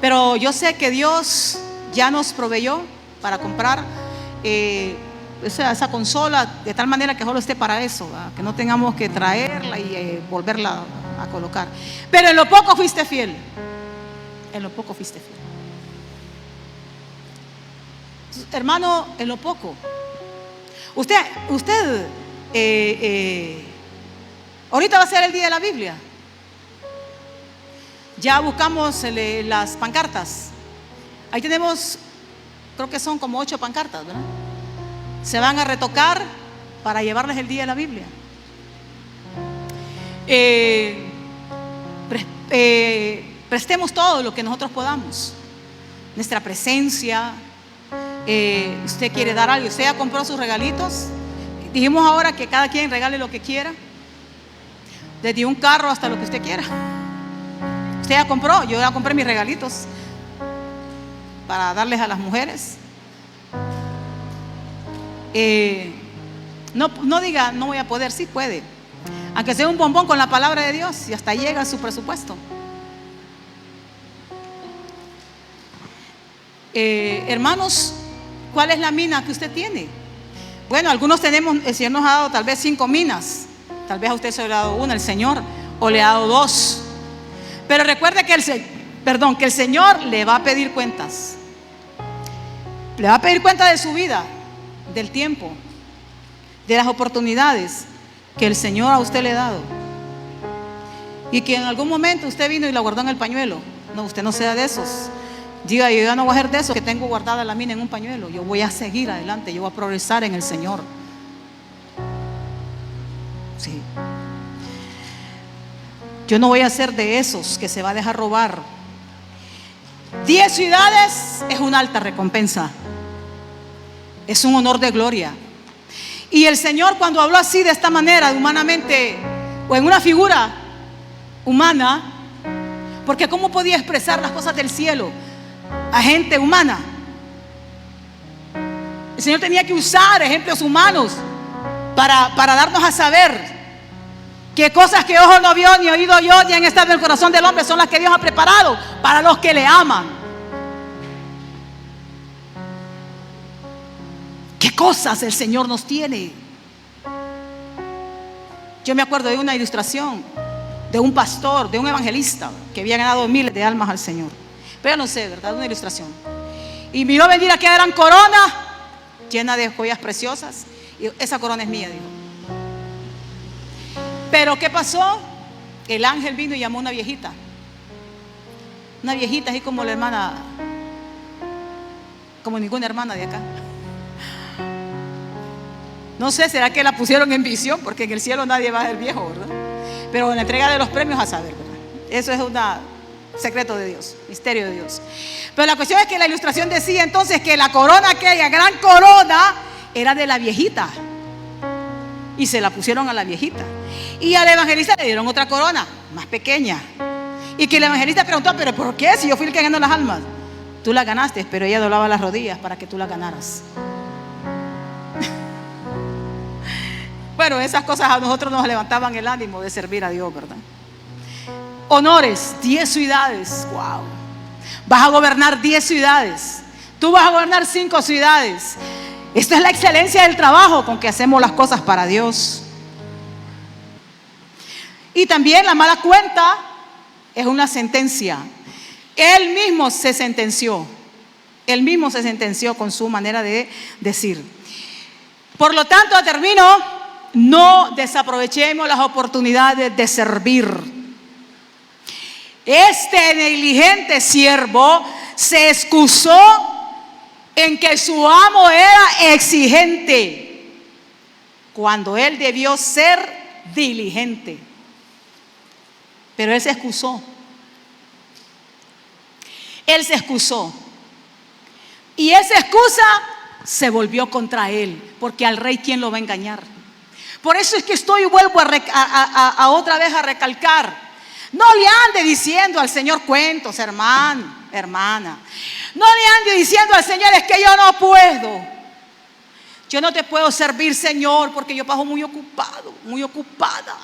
Pero yo sé que Dios ya nos proveyó para comprar esa consola, de tal manera que solo esté para eso, ¿verdad? Que no tengamos que traerla y volverla a colocar. Pero en lo poco fuiste fiel. En lo poco fuiste fiel. Hermano, en lo poco. Usted ahorita va a ser el día de la Biblia. Ya buscamos las pancartas. Ahí tenemos, creo que son como 8 pancartas, ¿verdad? Se van a retocar para llevarles el día de la Biblia. Prestemos todo lo que nosotros podamos. Nuestra presencia. Usted quiere dar algo, usted ya compró sus regalitos. Dijimos ahora que cada quien regale lo que quiera, desde un carro hasta lo que usted quiera. Usted ya compró, yo ya compré mis regalitos para darles a las mujeres. No diga no voy a poder, sí puede, aunque sea un bombón con la palabra de Dios, y hasta llega su presupuesto. Hermanos, ¿cuál es la mina que usted tiene? Bueno, algunos tenemos, el Señor nos ha dado tal vez 5 minas. Tal vez a usted se le ha dado una, el Señor, o le ha dado 2. Pero recuerde que el Señor le va a pedir cuentas. Le va a pedir cuenta de su vida, del tiempo, de las oportunidades que el Señor a usted le ha dado. Y que en algún momento usted vino y la guardó en el pañuelo. No, usted no sea de esos. Diga, yo ya no voy a ser de esos que tengo guardada la mina en un pañuelo. Yo voy a seguir adelante, yo voy a progresar en el Señor. Sí. Yo no voy a ser de esos que se va a dejar robar. 10 ciudades es una alta recompensa. Es un honor de gloria. Y el Señor, cuando habló así, de esta manera, humanamente, o en una figura humana, porque ¿cómo podía expresar las cosas del cielo a gente humana? El Señor tenía que usar ejemplos humanos para darnos a saber que cosas que ojo no vio, ni oído yo, ni han estado en el corazón del hombre, son las que Dios ha preparado para los que le aman. ¿Qué cosas el Señor nos tiene? Yo me acuerdo de una ilustración de un pastor, de un evangelista que había ganado miles de almas al Señor. Pero no sé, ¿verdad? Una ilustración. Y miró venir aquella gran corona llena de joyas preciosas. Y esa corona es mía, dijo. Pero ¿qué pasó? El ángel vino y llamó a una viejita. Una viejita así como la hermana, como ninguna hermana de acá. No sé, será que la pusieron en visión, porque en el cielo nadie va a ser viejo, ¿verdad? Pero en la entrega de los premios a saber, ¿verdad? Eso es un secreto de Dios, misterio de Dios. Pero la cuestión es que la ilustración decía entonces que la corona, aquella gran corona, era de la viejita. Y se la pusieron a la viejita. Y al evangelista le dieron otra corona, más pequeña. Y que el evangelista preguntó, ¿pero por qué? Si yo fui el que ganó las almas. Tú las ganaste, pero ella doblaba las rodillas para que tú las ganaras. Bueno, esas cosas a nosotros nos levantaban el ánimo de servir a Dios, ¿verdad? Honores, 10 ciudades. Wow. Vas a gobernar 10 ciudades. Tú vas a gobernar 5 ciudades. Esta es la excelencia del trabajo con que hacemos las cosas para Dios. Y también la mala cuenta es una sentencia. Él mismo se sentenció. Él mismo se sentenció con su manera de decir. Por lo tanto, termino. No desaprovechemos las oportunidades de servir. Este negligente siervo se excusó en que su amo era exigente, cuando él debió ser diligente. Pero él se excusó. Él se excusó. Y esa excusa se volvió contra él, porque al rey, ¿quién lo va a engañar? Por eso es que vuelvo a otra vez a recalcar. No le ande diciendo al Señor cuentos, hermano, hermana. No le ande diciendo al Señor, es que yo no puedo. Yo no te puedo servir, Señor, porque yo paso muy ocupado, muy ocupada.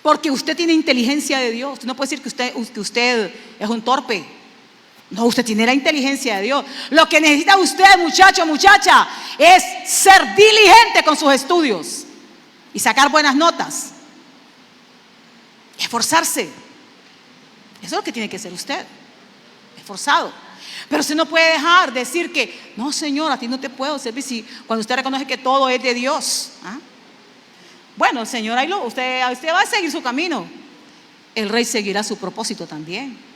Porque usted tiene inteligencia de Dios. Usted no puede decir que usted es un torpe. No, usted tiene la inteligencia de Dios. Lo que necesita usted, muchacho, muchacha, es ser diligente con sus estudios y sacar buenas notas. Esforzarse. Eso es lo que tiene que ser usted. Esforzado. Pero usted no puede dejar de decir que, no, Señor, a ti no te puedo servir si cuando usted reconoce que todo es de Dios. ¿Ah? Bueno, Señor, usted va a seguir su camino. El rey seguirá su propósito también.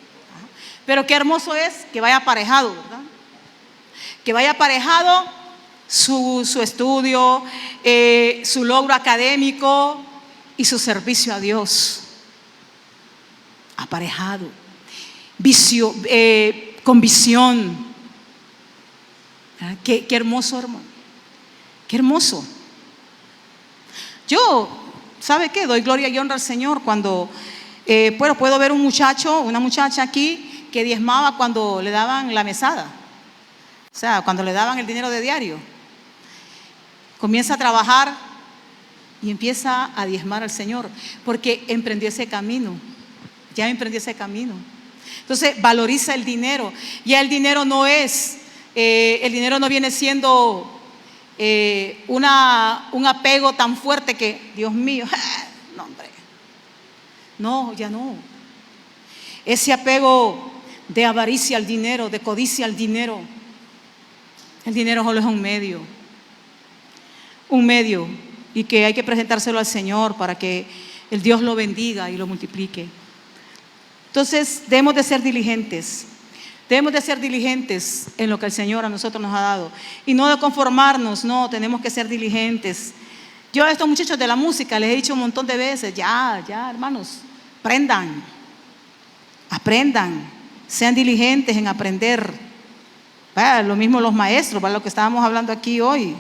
Pero qué hermoso es que vaya aparejado, ¿verdad? Que vaya aparejado su estudio, su logro académico y su servicio a Dios. Aparejado. Con visión. Qué hermoso, hermano. Qué hermoso. Yo, ¿sabe qué? Doy gloria y honra al Señor cuando puedo ver un muchacho, una muchacha aquí que diezmaba cuando le daban la mesada. O sea, cuando le daban el dinero de diario. Comienza a trabajar y empieza a diezmar al Señor, porque emprendió ese camino. Ya emprendió ese camino. Entonces valoriza el dinero. Ya el dinero no viene siendo un apego tan fuerte que, Dios mío, no, hombre. No, ya no. Ese apego de avaricia al dinero, de codicia al dinero. El dinero solo es un medio, y que hay que presentárselo al Señor para que el Dios lo bendiga y lo multiplique. Entonces debemos de ser diligentes en lo que el Señor a nosotros nos ha dado, y no de conformarnos. No, tenemos que ser diligentes. Yo a estos muchachos de la música les he dicho un montón de veces, ya hermanos, aprendan, sean diligentes en aprender. Lo mismo los maestros, lo que estábamos hablando aquí hoy,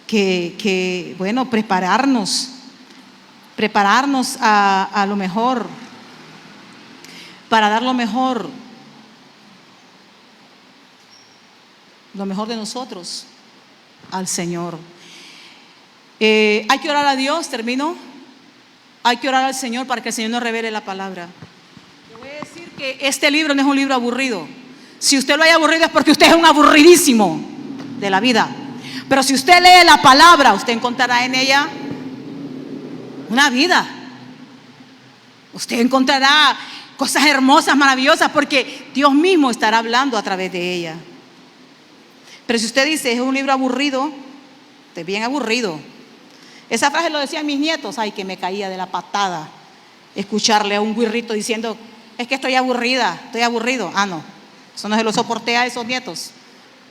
que bueno, prepararnos a lo mejor, para dar lo mejor de nosotros al Señor. Hay que orar a Dios, termino. Hay que orar al Señor para que el Señor nos revele la palabra. Le voy a decir que este libro no es un libro aburrido. Si usted lo haya aburrido es porque usted es un aburridísimo de la vida. Pero si usted lee la palabra, usted encontrará en ella una vida. Usted encontrará cosas hermosas, maravillosas, porque Dios mismo estará hablando a través de ella. Pero si usted dice es un libro aburrido, es bien aburrido. Esa frase lo decían mis nietos, ay, que me caía de la patada escucharle a un guirrito diciendo, es que estoy aburrida, estoy aburrido. Ah, no, eso no se lo soporté a esos nietos.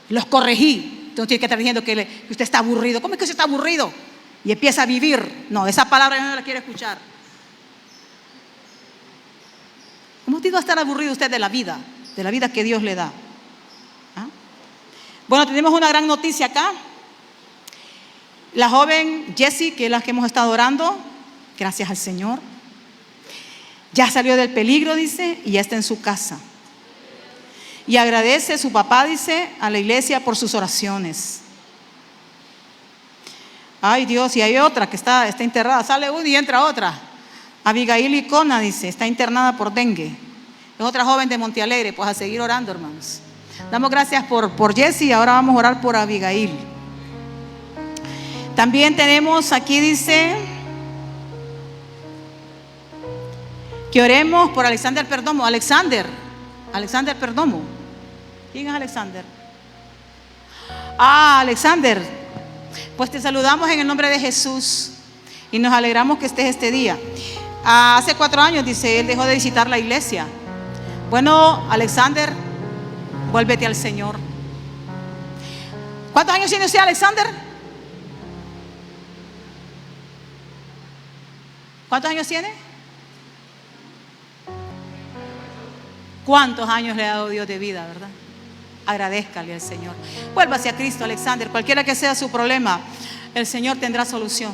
Los corregí. Tú no tienes que estar diciendo que usted está aburrido. ¿Cómo es que usted está aburrido? Y empieza a vivir. No, esa palabra yo no la quiero escuchar. ¿Cómo va a estar aburrido usted de la vida que Dios le da? ¿Ah? Bueno, tenemos una gran noticia acá. La joven Jessie, que es la que hemos estado orando, gracias al Señor, ya salió del peligro, dice, y ya está en su casa. Y agradece a su papá, dice, a la iglesia por sus oraciones. Ay Dios, y hay otra que está internada, sale una y entra otra. Abigail Icona, dice, está internada por dengue. Es otra joven de Montealegre. Pues a seguir orando, hermanos. Damos gracias por Jessie y ahora vamos a orar por Abigail. También tenemos aquí, dice, que oremos por Alexander Perdomo. Alexander Perdomo. ¿Quién es Alexander? Alexander. Pues te saludamos en el nombre de Jesús y nos alegramos que estés este día. Hace 4 años, dice, él dejó de visitar la iglesia. Bueno, Alexander, vuélvete al Señor. ¿Cuántos años tiene usted, Alexander? ¿Cuántos años tiene? ¿Cuántos años le ha dado Dios de vida, verdad? Agradézcale al Señor. Vuélvase a Cristo, Alexander. Cualquiera que sea su problema, el Señor tendrá solución.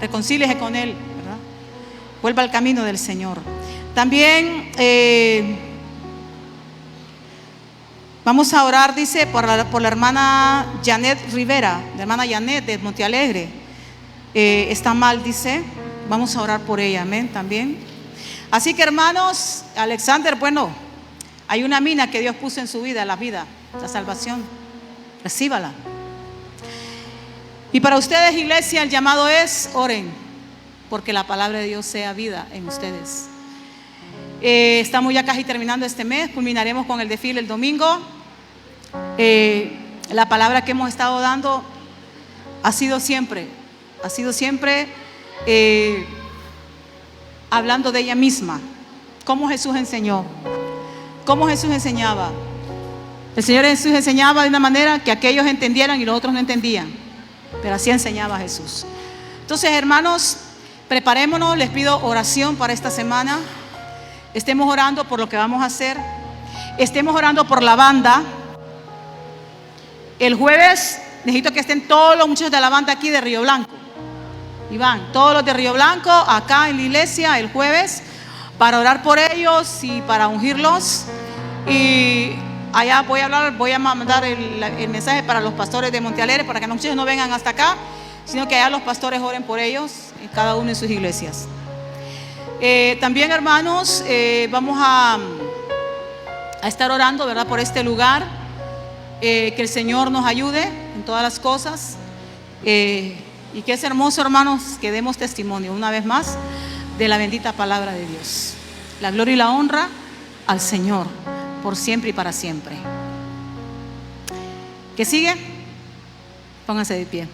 Reconcíliese con Él, ¿verdad? Vuelva al camino del Señor. También vamos a orar, dice, por la hermana Janet Rivera, la hermana Janet de Montealegre. Está mal, dice. Vamos a orar por ella, amén, también. Así que, hermanos, Alexander, bueno, hay una mina que Dios puso en su vida, la salvación. Recíbala. Y para ustedes, iglesia, el llamado es: oren, porque la palabra de Dios sea vida en ustedes. Estamos ya casi terminando este mes, culminaremos con el desfile el domingo. La palabra que hemos estado dando ha sido siempre hablando de ella misma, cómo Jesús enseñó, cómo Jesús enseñaba. El Señor Jesús enseñaba de una manera que aquellos entendieran y los otros no entendían, pero así enseñaba Jesús. Entonces, hermanos, preparémonos. Les pido oración para esta semana. Estemos orando por lo que vamos a hacer. Estemos orando por la banda. El jueves necesito que estén todos los muchachos de la banda aquí de Río Blanco. Y van todos los de Río Blanco acá en la iglesia el jueves para orar por ellos y para ungirlos. Y allá voy a mandar el mensaje para los pastores de Montealegre, para que los muchachos no vengan hasta acá, sino que allá los pastores oren por ellos, cada uno en sus iglesias. También, hermanos, vamos a estar orando, ¿verdad?, por este lugar, que el Señor nos ayude en todas las cosas, y que es hermoso, hermanos, que demos testimonio una vez más de la bendita palabra de Dios. La gloria y la honra al Señor por siempre y para siempre. ¿Qué sigue? Pónganse de pie.